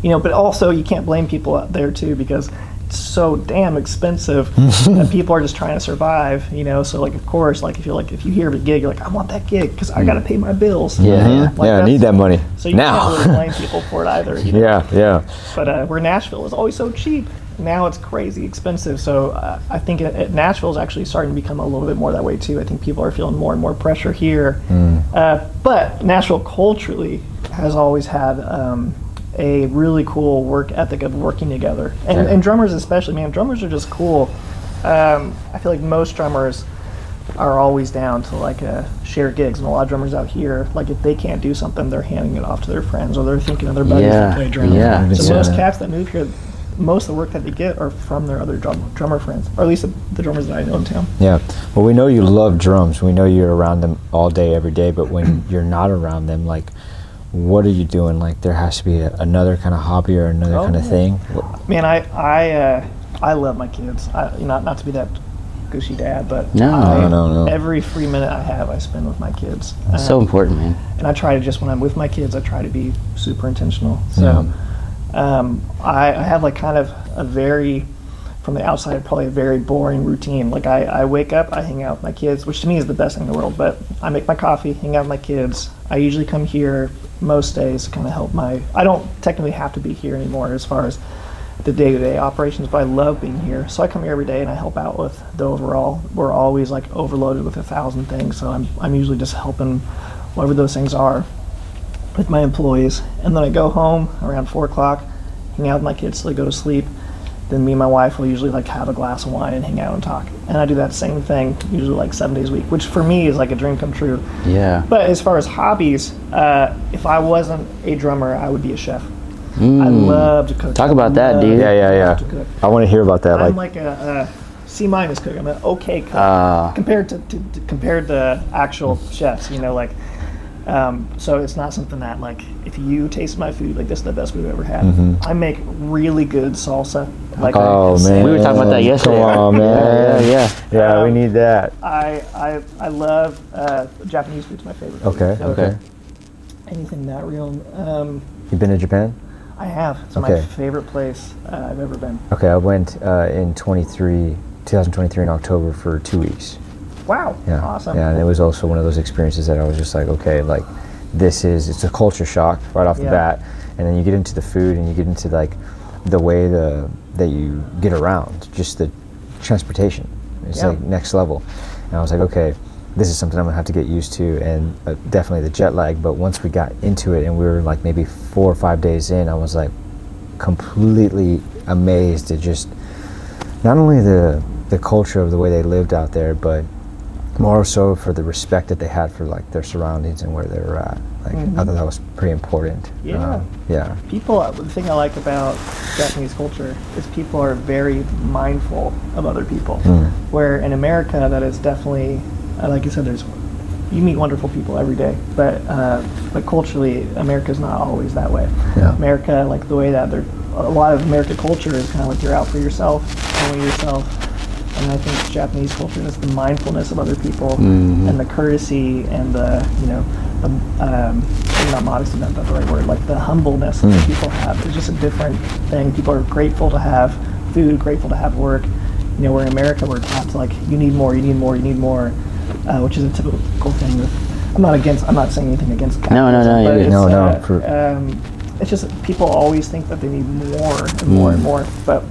You know, but also you can't blame people out there too, because it's so damn expensive that people are just trying to survive. You know, so like of course, like if you hear of a gig, you're like, I want that gig because I got to pay my bills. Yeah, yeah. Like, I need that money So you now. can't really blame people for it either. You know? Yeah. But where Nashville was always so cheap, now it's crazy expensive. So I think Nashville is actually starting to become a little bit more that way too. I think people are feeling more and more pressure here. But Nashville culturally has always had a really cool work ethic of working together. And drummers especially, man, drummers are just cool. I feel like most drummers are always down to like share gigs, and a lot of drummers out here, like if they can't do something, they're handing it off to their friends, or they're thinking of their buddies that play drums. Yeah. So Yeah. most cats that move here, most of the work that they get are from their other drummer friends, or at least the drummers that I know in town. Yeah. Well, we know you love drums. We know you're around them all day, every day. But when you're not around them, like, what are you doing? Like, there has to be another kind of hobby or another kind of thing. Man, I love my kids. Not to be that gushy dad, but No. every free minute I have, I spend with my kids. It's so important, man. And I try to just, when I'm with my kids, I try to be super intentional. So I have like kind of a very, from the outside, probably a very boring routine. Like I wake up, I hang out with my kids, which to me is the best thing in the world, but I make my coffee, hang out with my kids. I usually come here most days to kind of help I don't technically have to be here anymore as far as the day-to-day operations, but I love being here. So I come here every day and I help out with the overall. We're always like overloaded with 1,000 things, so I'm usually just helping whatever those things are with my employees. And then I go home around 4 o'clock, hang out with my kids till they go to sleep. Then me and my wife will usually like have a glass of wine and hang out and talk. And I do that same thing usually like 7 days a week, which for me is like a dream come true. Yeah. But as far as hobbies, if I wasn't a drummer, I would be a chef. I love to cook. Talk about that, dude. Yeah. To cook. I want to hear about that. I'm like a C- cook. I'm an okay cook compared to actual chefs. You know, like so it's not something that like if you taste my food, like this is the best we've ever had. I make really good salsa. Like Oh man, We were talking about that yesterday. Come on, man. Yeah. We need that. I love Japanese food's my favorite. Okay. Anything that real. You been to Japan? I have. It's my Okay. favorite place I've ever been. Okay, I went in 2023 in October for 2 weeks. Wow. Yeah. Awesome. Yeah, and it was also one of those experiences that I was just like, okay, like it's a culture shock right off the bat, and then you get into the food and you get into like the way that you get around, just the transportation. It's like next level. And I was like, okay, this is something I'm gonna have to get used to, and definitely the jet lag. But once we got into it and we were like maybe 4 or 5 days in, I was like completely amazed at just not only the culture of the way they lived out there, but more so for the respect that they had for like their surroundings and where they were at. Like I thought that was pretty important. Yeah. People, the thing I like about Japanese culture is people are very mindful of other people. Where in America, that is definitely, like you said, you meet wonderful people every day, but culturally, America's not always that way. Yeah. America, like the way that a lot of American culture is kind of like you're out for yourself, only yourself. And I think Japanese culture is the mindfulness of other people and the courtesy and the, maybe not modesty, not the right word, like the humbleness that people have. It's just a different thing. People are grateful to have food, grateful to have work. Where in America we're taught to like, you need more, you need more, you need more. which is a typical thing. I'm not saying anything against No, capitalism. you're but good. it's just people always think that they need more and more and more. But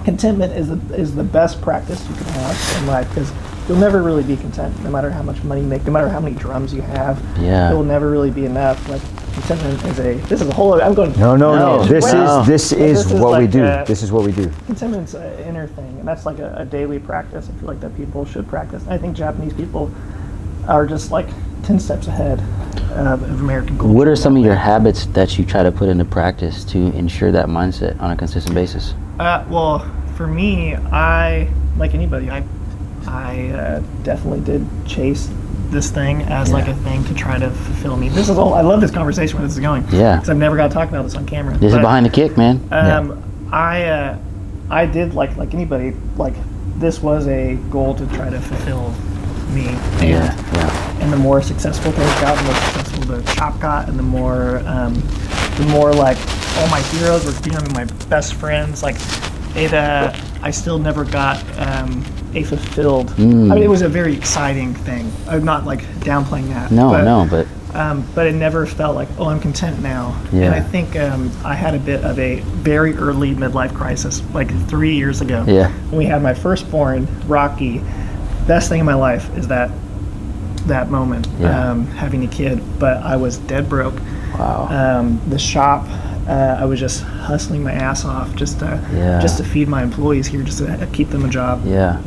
contentment is the best practice you can have in life, because you'll never really be content, no matter how much money you make, no matter how many drums you have. Yeah. It will never really be enough. Like, contentment this is a whole other, I'm going. No. This is what we like do. This is what we do. Contentment's an inner thing, and that's like a daily practice. I feel like that people should practice. And I think Japanese people are just like 10 steps ahead of American culture. What are some of your habits that you try to put into practice to ensure that mindset on a consistent basis? Well, for me, I, like anybody, I definitely did chase this thing as like a thing to try to fulfill me. This is all, I love this conversation where this is going. Yeah. Because I've never got to talk about this on camera. This is behind the kick, man. I did, like anybody, like, this was a goal to try to fulfill me. And the more successful things got, the more successful the shop got, and the more like all my heroes were becoming my best friends. Like, I still never got a fulfilled. I mean, it was a very exciting thing. I'm not like downplaying that. But it never felt like, oh, I'm content now. Yeah. And I think I had a bit of a very early midlife crisis, like 3 years ago. Yeah. When we had my firstborn, Rocky. Best thing in my life is that moment, having a kid. But I was dead broke. Wow. The shop, I was just hustling my ass off just to feed my employees here, just to keep them a job. Yeah.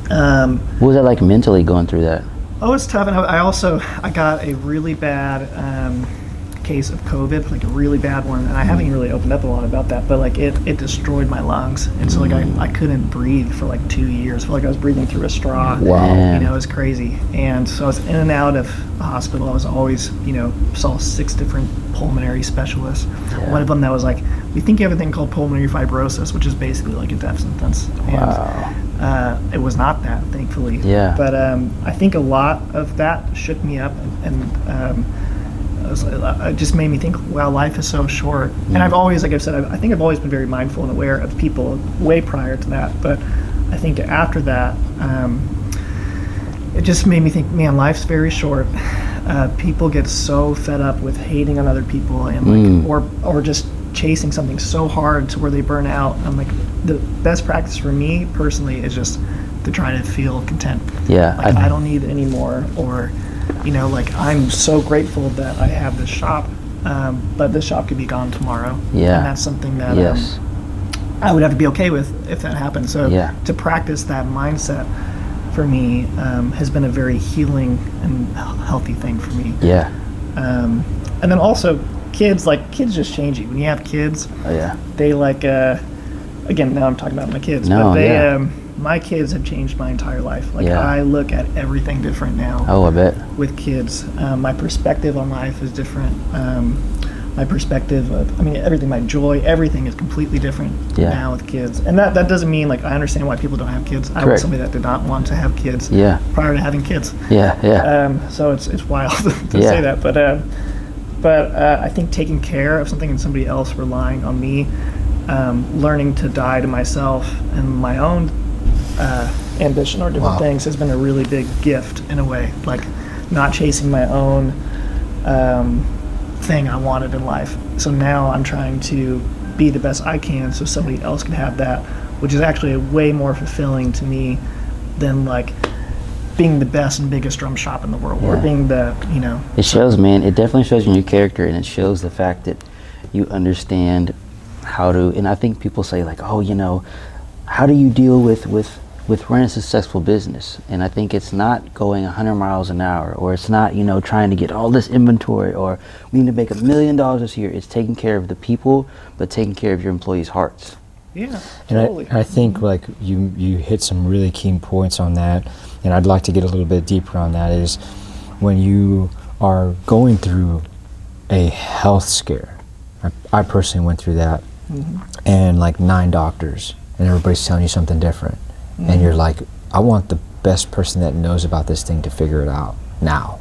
What was that like mentally going through that? Oh, it's tough. And I got a really bad case of COVID, like a really bad one. And I haven't really opened up a lot about that, but like it destroyed my lungs. And so like I couldn't breathe for like 2 years. I felt like I was breathing through a straw. Wow. You know, it was crazy. And so I was in and out of the hospital. I was always, saw 6 different pulmonary specialists. Yeah. One of them that was like, we think you have a thing called pulmonary fibrosis, which is basically like a death sentence. Wow. And it was not that, thankfully. Yeah. But I think a lot of that shook me up, and it just made me think, wow, life is so short. And I've always, like I've said, I think I've always been very mindful and aware of people way prior to that. But I think after that, it just made me think, man, life's very short. People get so fed up with hating on other people, and like, or just chasing something so hard to where they burn out. I'm like, the best practice for me personally is just to try to feel content. Yeah. Like, I don't need any more, or like, I'm so grateful that I have this shop, but this shop could be gone tomorrow. Yeah. And that's something that Yes. I would have to be okay with if that happened. So to practice that mindset for me has been a very healing and healthy thing for me. Yeah. And then also kids just change you. When you have kids, they like, again, now I'm talking about my kids, but they, my kids have changed my entire life. Like, I look at everything different now. Oh, I bet. With kids. My perspective on life is different. My perspective of, everything, my joy, everything is completely different now with kids. And that doesn't mean, like, I understand why people don't have kids. I was somebody that did not want to have kids prior to having kids. So it's wild to say that. But I think taking care of something and somebody else relying on me, learning to die to myself and my own ambition or different things has been a really big gift in a way. Like, not chasing my own thing I wanted in life. So now I'm trying to be the best I can so somebody else can have that, which is actually way more fulfilling to me than like being the best and biggest drum shop in the world or being the, It shows, man. It definitely shows in your character, and it shows the fact that you understand how to, and I think people say like, oh, how do you deal with running a successful business? And I think it's not going 100 miles an hour, or it's not, trying to get all this inventory, or we need to make $1 million this year. It's taking care of the people, but taking care of your employees' hearts. Yeah, totally. And I think like you hit some really key points on that, and I'd like to get a little bit deeper on that, is when you are going through a health scare. I personally went through that, and like 9 doctors, and everybody's telling you something different. And you're like, I want the best person that knows about this thing to figure it out now.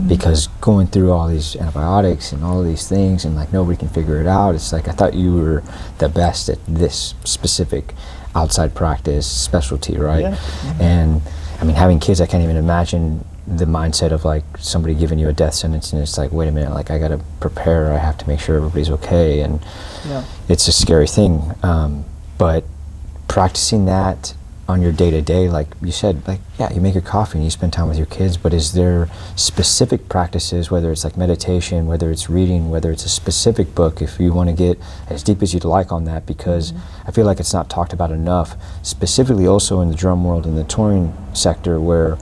Because going through all these antibiotics and all these things, and like nobody can figure it out, it's like, I thought you were the best at this specific outside practice specialty, right? And I mean, having kids, I can't even imagine the mindset of like somebody giving you a death sentence and it's like, wait a minute, like I got to prepare, I have to make sure everybody's okay, and it's a scary thing. But practicing that on your day-to-day, like you said, like, yeah, you make your coffee and you spend time with your kids, but is there specific practices, whether it's like meditation, whether it's reading, whether it's a specific book, if you want to get as deep as you'd like on that, because I feel like it's not talked about enough, specifically also in the drum world and the touring sector, where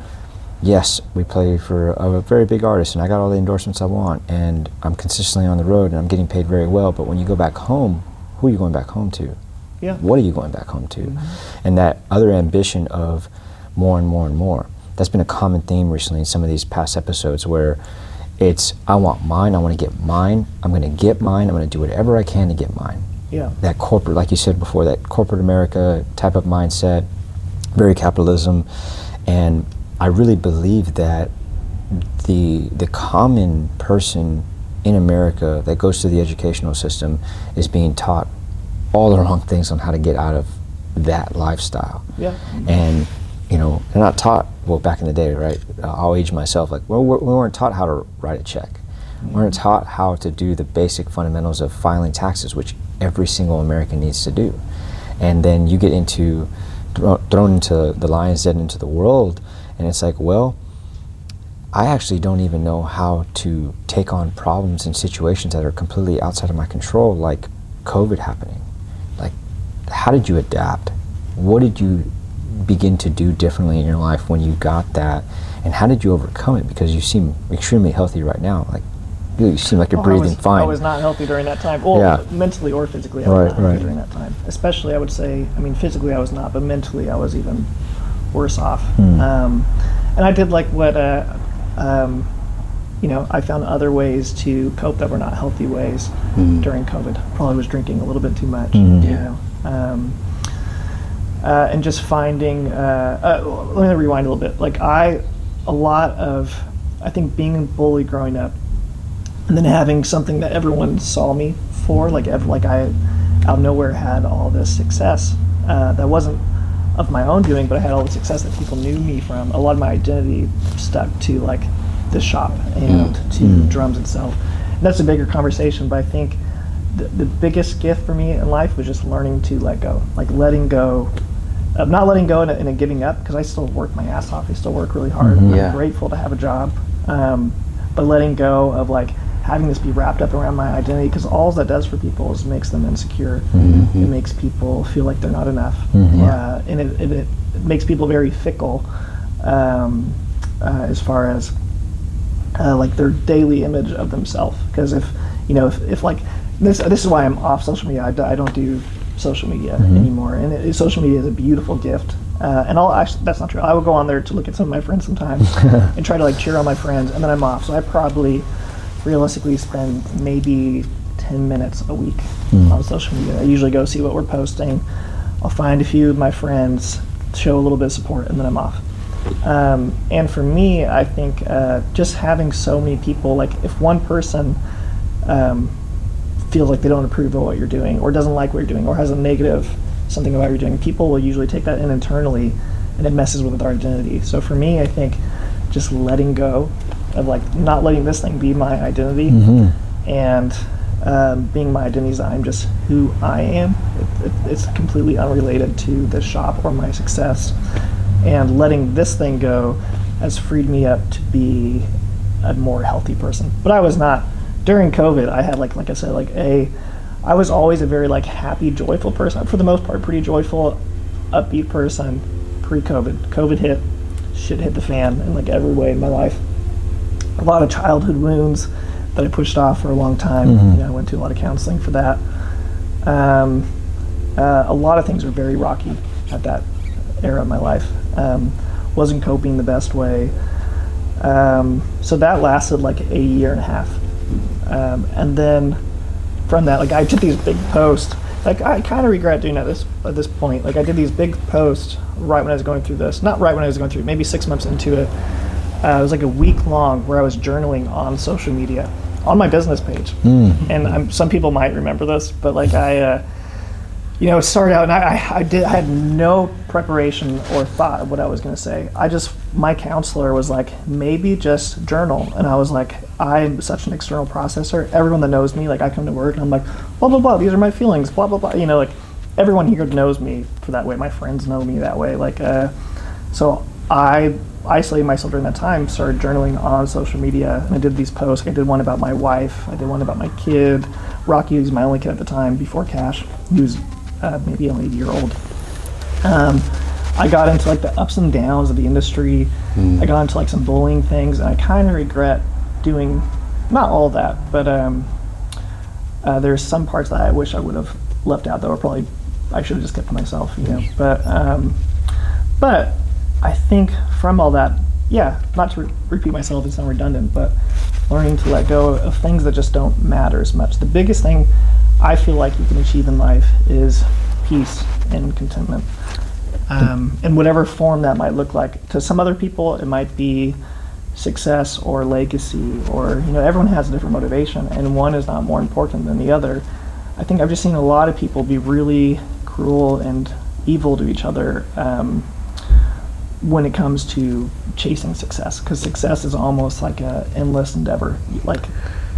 yes, we play for a very big artist and I got all the endorsements I want and I'm consistently on the road and I'm getting paid very well, but when you go back home, who are you going back home to? Yeah. What are you going back home to? And that other ambition of more and more and more. That's been a common theme recently in some of these past episodes, where it's, I want mine, I want to get mine, I'm going to get mine, I'm going to do whatever I can to get mine. Yeah. That corporate, like you said before, that corporate America type of mindset, very capitalism. And I really believe that the common person in America that goes through the educational system is being taught all the wrong things on how to get out of that lifestyle. Yeah. And, you know, they're not taught, well, back in the day, right? I'll age myself, like, we weren't taught how to write a check. We weren't taught how to do the basic fundamentals of filing taxes, which every single American needs to do. And then you get into, thrown into the lion's den, into the world, and it's like, well, I actually don't even know how to take on problems and situations that are completely outside of my control, like COVID happening. Like, how did you adapt? What did you begin to do differently in your life when you got that? And how did you overcome it? Because you seem extremely healthy right now. Like, you seem like you're breathing fine. I was not healthy during that time. Well, mentally or physically, I was not healthy during that time. Especially, I would say, I mean, physically I was not, but mentally I was even worse off. And I did like what, you know, I found other ways to cope that were not healthy ways during COVID. Probably was drinking a little bit too much, you know. And just finding, let me rewind a little bit. Like I think being bullied growing up, and then having something that everyone saw me for, like I out of nowhere had all this success that wasn't of my own doing, but I had all the success that people knew me from. A lot of my identity stuck to like this shop and to drums itself. And that's a bigger conversation, but I think the biggest gift for me in life was just learning to let go, like letting go. Not letting go in a giving up, because I still work my ass off. I still work really hard. I'm grateful to have a job, but letting go of like having this be wrapped up around my identity, because all that does for people is makes them insecure. It makes people feel like they're not enough, and it makes people very fickle as far as like their daily image of themselves. Because if like this is why I'm off social media. I don't do social media anymore, and social media is a beautiful gift. And that's not true. I will go on there to look at some of my friends sometimes and try to like cheer on my friends, and then I'm off. So I probably realistically spend maybe 10 minutes a week on social media. I usually go see what we're posting. I'll find a few of my friends, show a little bit of support, and then I'm off. And for me, I think just having so many people, like if one person feels like they don't approve of what you're doing, or doesn't like what you're doing, or has a negative something about what you're doing, people will usually take that in internally, and it messes with their identity. So for me, I think just letting go of like not letting this thing be my identity, and being my identity is I'm just who I am. It's completely unrelated to the shop or my success, and letting this thing go has freed me up to be a more healthy person. But I was not. During COVID, I had like I said, I was always a very like happy, joyful person. For the most part, pretty joyful, upbeat person pre-COVID. COVID hit, shit hit the fan in like every way in my life. A lot of childhood wounds that I pushed off for a long time. I went to a lot of counseling for that. A lot of things were very rocky at that era of my life. Wasn't coping the best way. So that lasted like a year and a half. And then from that, like I did these big posts. Like I kind of regret doing that at this point. Like I did these big posts right when I was going through this. Not right when I was going through it, maybe 6 months into it. It was like a week long where I was journaling on social media, on my business page. And some people might remember this, but like I It started out, and I had no preparation or thought of what I was going to say. My counselor was like, maybe just journal. And I was like, I'm such an external processor. Everyone that knows me, like I come to work and I'm like, blah, blah, blah, these are my feelings, blah, blah, blah. Like everyone here knows me for that way. My friends know me that way. So I isolated myself during that time, started journaling on social media, and I did these posts. I did one about my wife. I did one about my kid. Rocky was my only kid at the time before Cash. He was maybe only a year old. I got into like the ups and downs of the industry. I got into like some bullying things, and I kind of regret doing not all of that, but there's some parts that I wish I would have left out that were probably I should have just kept to myself, But I think from all that, not to repeat myself, it's not redundant, but learning to let go of things that just don't matter as much. The biggest thing I feel like you can achieve in life is peace and contentment. In whatever form that might look like. To some other people, it might be success or legacy, or, everyone has a different motivation, and one is not more important than the other. I think I've just seen a lot of people be really cruel and evil to each other when it comes to chasing success, because success is almost like an endless endeavor.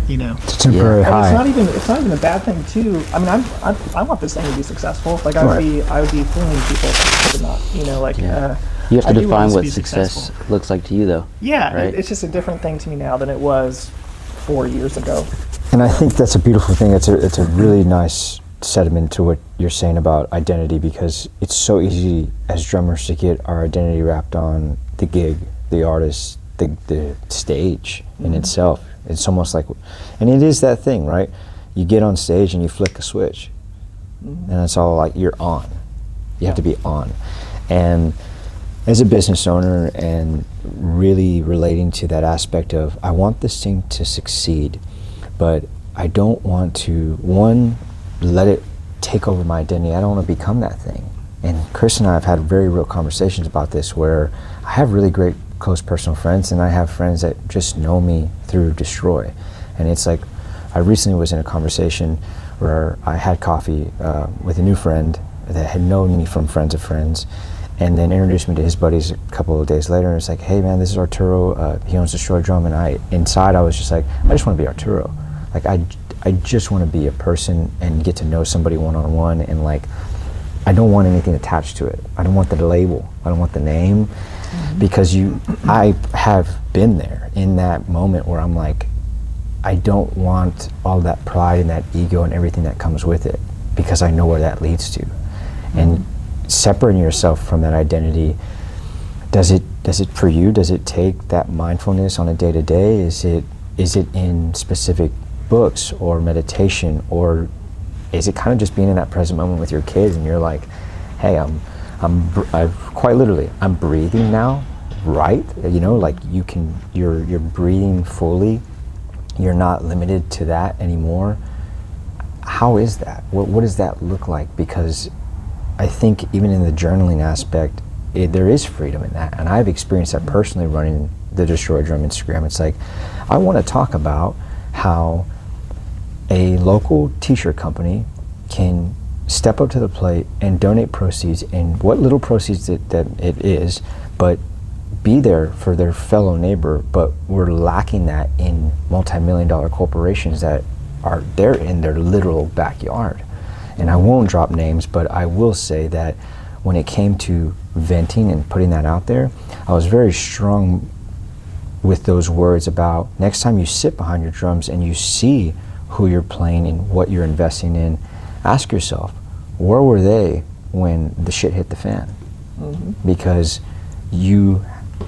It's a temporary high. And it's not even a bad thing too. I mean, I want this thing to be successful. Like I would be fooling people if I did not. You have to I do want define this to what be success successful. looks like to you, though. Yeah, right? it's just a different thing to me now than it was 4 years ago. And I think that's a beautiful thing. It's a really nice sediment to what you're saying about identity, because it's so easy as drummers to get our identity wrapped on the gig, the artist, the stage in itself. It's almost like, and it is that thing, right? You get on stage and you flick a switch, and it's all like you're on. You have to be on. And as a business owner, and really relating to that aspect of, I want this thing to succeed, but I don't want to, one, let it take over my identity. I don't want to become that thing. And Chris and I have had very real conversations about this, where I have really great close personal friends, and I have friends that just know me through Destroy. And it's like, I recently was in a conversation where I had coffee with a new friend that had known me from friends of friends, and then introduced me to his buddies a couple of days later, and it's like, hey man, this is Arturo, he owns Destroy Drum. And inside I was just like, I just want to be Arturo. Like I just want to be a person and get to know somebody one-on-one, and like, I don't want anything attached to it. I don't want the label. I don't want the name, because I have been there in that moment where I'm like, I don't want all that pride and that ego and everything that comes with it, because I know where that leads to. And separating yourself from that identity, does it for you, does it take that mindfulness on a day-to-day? Is it in specific books or meditation, or is it kind of just being in that present moment with your kids, and you're like, hey, I've quite literally, I'm breathing now, right? Like you're breathing fully. You're not limited to that anymore. How is that? What does that look like? Because I think even in the journaling aspect, there is freedom in that. And I've experienced that personally running the Destroy Drum Instagram. It's like, I want to talk about how a local t-shirt company can step up to the plate and donate proceeds, and what little proceeds that it is, but be there for their fellow neighbor. But we're lacking that in multi-million-dollar corporations that are there in their literal backyard. And I won't drop names, but I will say that when it came to venting and putting that out there, I was very strong with those words about, next time you sit behind your drums and you see who you're playing and what you're investing in, ask yourself, where were they when the shit hit the fan? Because you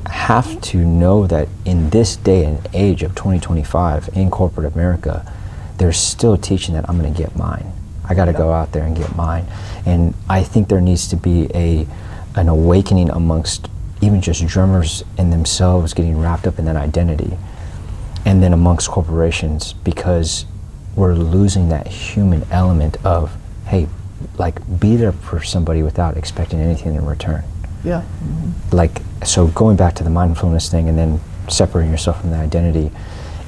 have to know that in this day and age of 2025 in corporate America, they're still teaching that I'm going to get mine. I got to go out there and get mine. And I think there needs to be an awakening amongst even just drummers in themselves getting wrapped up in that identity, and then amongst corporations, because we're losing that human element of, hey, like, be there for somebody without expecting anything in return. Yeah. Like, so going back to the mindfulness thing and then separating yourself from the identity,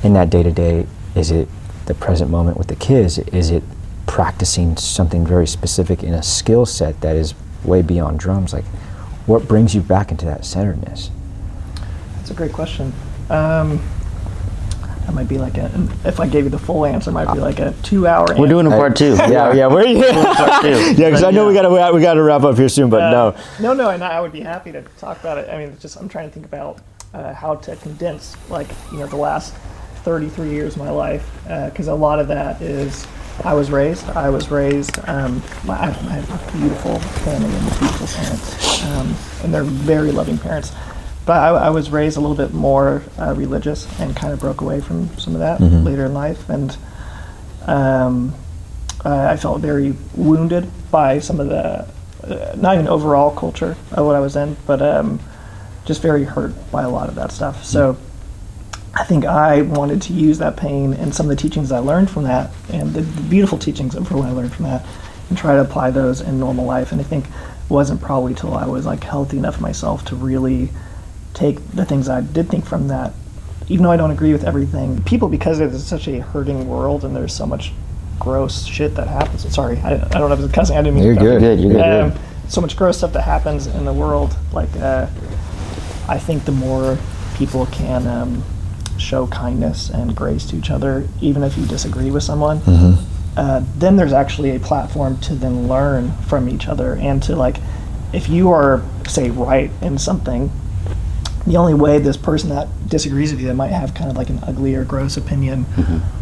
in that day-to-day, is it the present moment with the kids? Is it practicing something very specific in a skill set that is way beyond drums, like what brings you back into that centeredness? That's a great question. That might be like if I gave you the full answer, it might be like a 2-hour answer. We're doing a part 2. Yeah, we're Part 2. yeah, because I know we gotta wrap up here soon, but no. No, and I would be happy to talk about it. I mean, it's just I'm trying to think about how to condense, like, the last 33 years of my life, because a lot of that is I was raised. I have a beautiful family and beautiful parents, and they're very loving parents. But I was raised a little bit more religious and kind of broke away from some of that later in life, and I felt very wounded by some of the, not even overall culture of what I was in, but just very hurt by a lot of that stuff. So I think I wanted to use that pain and some of the teachings I learned from that, and the beautiful teachings of what I learned from that, and try to apply those in normal life. And I think it wasn't probably till I was like healthy enough myself to really take the things I did think from that, even though I don't agree with everything. People, because it's such a hurting world and there's so much gross shit that happens. Sorry, I don't know if it's cussing. I didn't mean You're to. good. You're good. So much gross stuff that happens in the world. Like, I think the more people can show kindness and grace to each other, even if you disagree with someone, then there's actually a platform to then learn from each other, and to, like, if you are, say, right in something, the only way this person that disagrees with you, that might have kind of like an ugly or gross opinion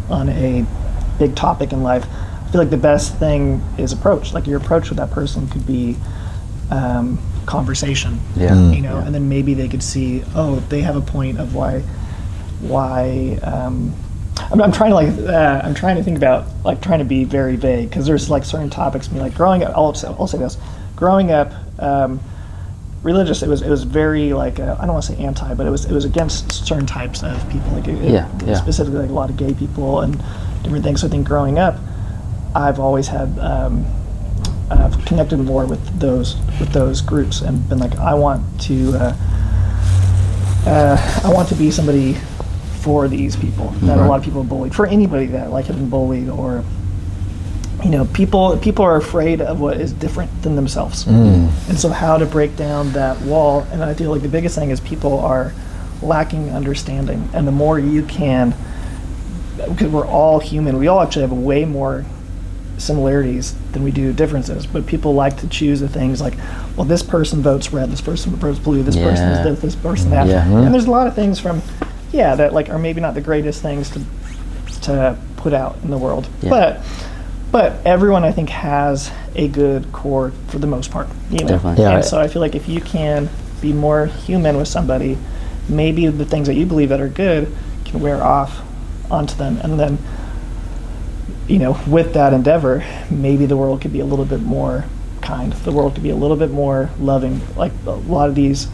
on a big topic in life, I feel like the best thing is approach. Like, your approach with that person could be conversation. And then maybe they could see, oh, they have a point of why. I'm trying to think about, like, trying to be very vague, because there's like certain topics. I mean, like growing up, I'll say this: growing up. Religious, it was very, like, I don't want to say anti, but it was against certain types of people, like specifically like a lot of gay people and different things. So I think growing up, I've always had connected more with those groups, and been like, I want to be somebody for these people that a lot of people are bullied. For anybody that, like, have been bullied, or people are afraid of what is different than themselves. And so how to break down that wall, and I feel like the biggest thing is people are lacking understanding, and the more you can, because we're all human, we all actually have way more similarities than we do differences, but people like to choose the things like, well, this person votes red, this person votes blue, this person is this person that, and there's a lot of things from that, like, are maybe not the greatest things to put out in the world, but everyone, I think, has a good core for the most part, Definitely. And so I feel like if you can be more human with somebody, maybe the things that you believe that are good can wear off onto them, and then with that endeavor, maybe the world could be a little bit more kind. The world could be a little bit more loving. Like, a lot of these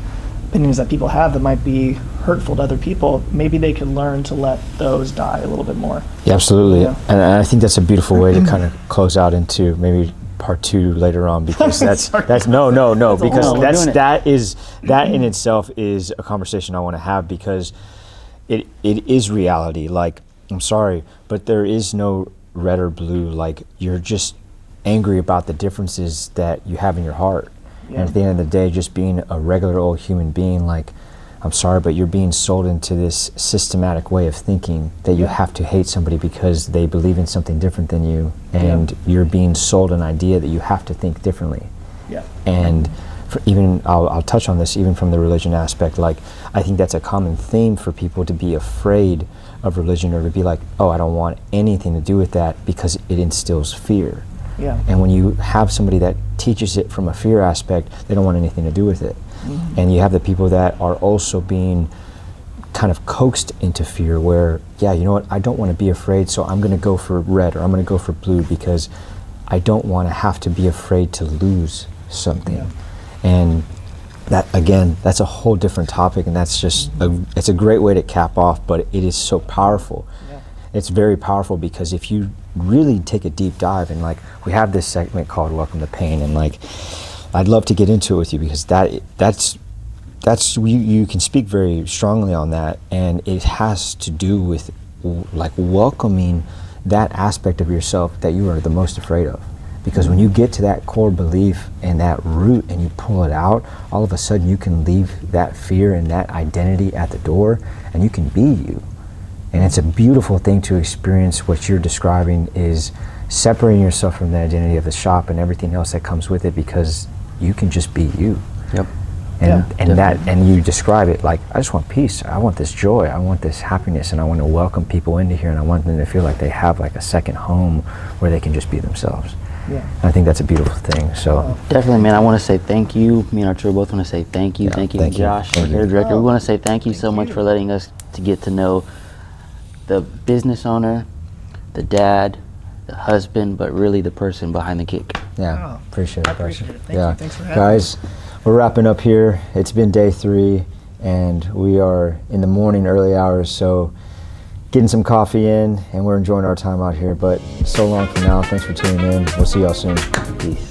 opinions that people have that might be hurtful to other people, maybe they could learn to let those die a little bit more. Yeah, absolutely. And I think that's a beautiful way to kind of close out into maybe part 2 later on, because that's no, because that in itself is a conversation I want to have, because it is reality. Like, I'm sorry, but there is no red or blue. Like, you're just angry about the differences that you have in your heart. And at the end of the day, just being a regular old human being, like, I'm sorry, but you're being sold into this systematic way of thinking that you have to hate somebody because they believe in something different than you, and you're being sold an idea that you have to think differently. And even I'll touch on this, even from the religion aspect. Like, I think that's a common theme for people to be afraid of religion, or to be like, oh, I don't want anything to do with that, because it instills fear. And when you have somebody that teaches it from a fear aspect, they don't want anything to do with it. And you have the people that are also being kind of coaxed into fear, where, you know what, I don't want to be afraid, so I'm going to go for red, or I'm going to go for blue, because I don't want to have to be afraid to lose something. And that, again, that's a whole different topic, and that's just it's a great way to cap off, but it is so powerful. It's very powerful, because if you really take a deep dive, and, like, we have this segment called Welcome to Pain, and, like, I'd love to get into it with you, because that's you can speak very strongly on that, and it has to do with, like, welcoming that aspect of yourself that you are the most afraid of. Because when you get to that core belief and that root and you pull it out, all of a sudden you can leave that fear and that identity at the door and you can be you. And it's a beautiful thing to experience. What you're describing is separating yourself from the identity of the shop and everything else that comes with it, because you can just be you. Yep. And you describe it like, I just want peace. I want this joy. I want this happiness, and I want to welcome people into here, and I want them to feel like they have like a second home where they can just be themselves. Yeah. And I think that's a beautiful thing. So definitely, man. I want to say thank you. Me and Arturo both want to say thank you. Yeah, thank you, thank you. Josh, Thank you. hair director. We Oh, want to say thank you so thank much you. for letting us to get to know the business owner, the dad, the husband, but really the person behind the kick. yeah, Oh, appreciate I it. Bryson. appreciate it. Thank you. Thanks for having Guys, we're wrapping up here. It's been day 3, and we are in the morning, early hours, so getting some coffee in, and we're enjoying our time out here. But so long for now. Thanks for tuning in. We'll see y'all soon. Peace.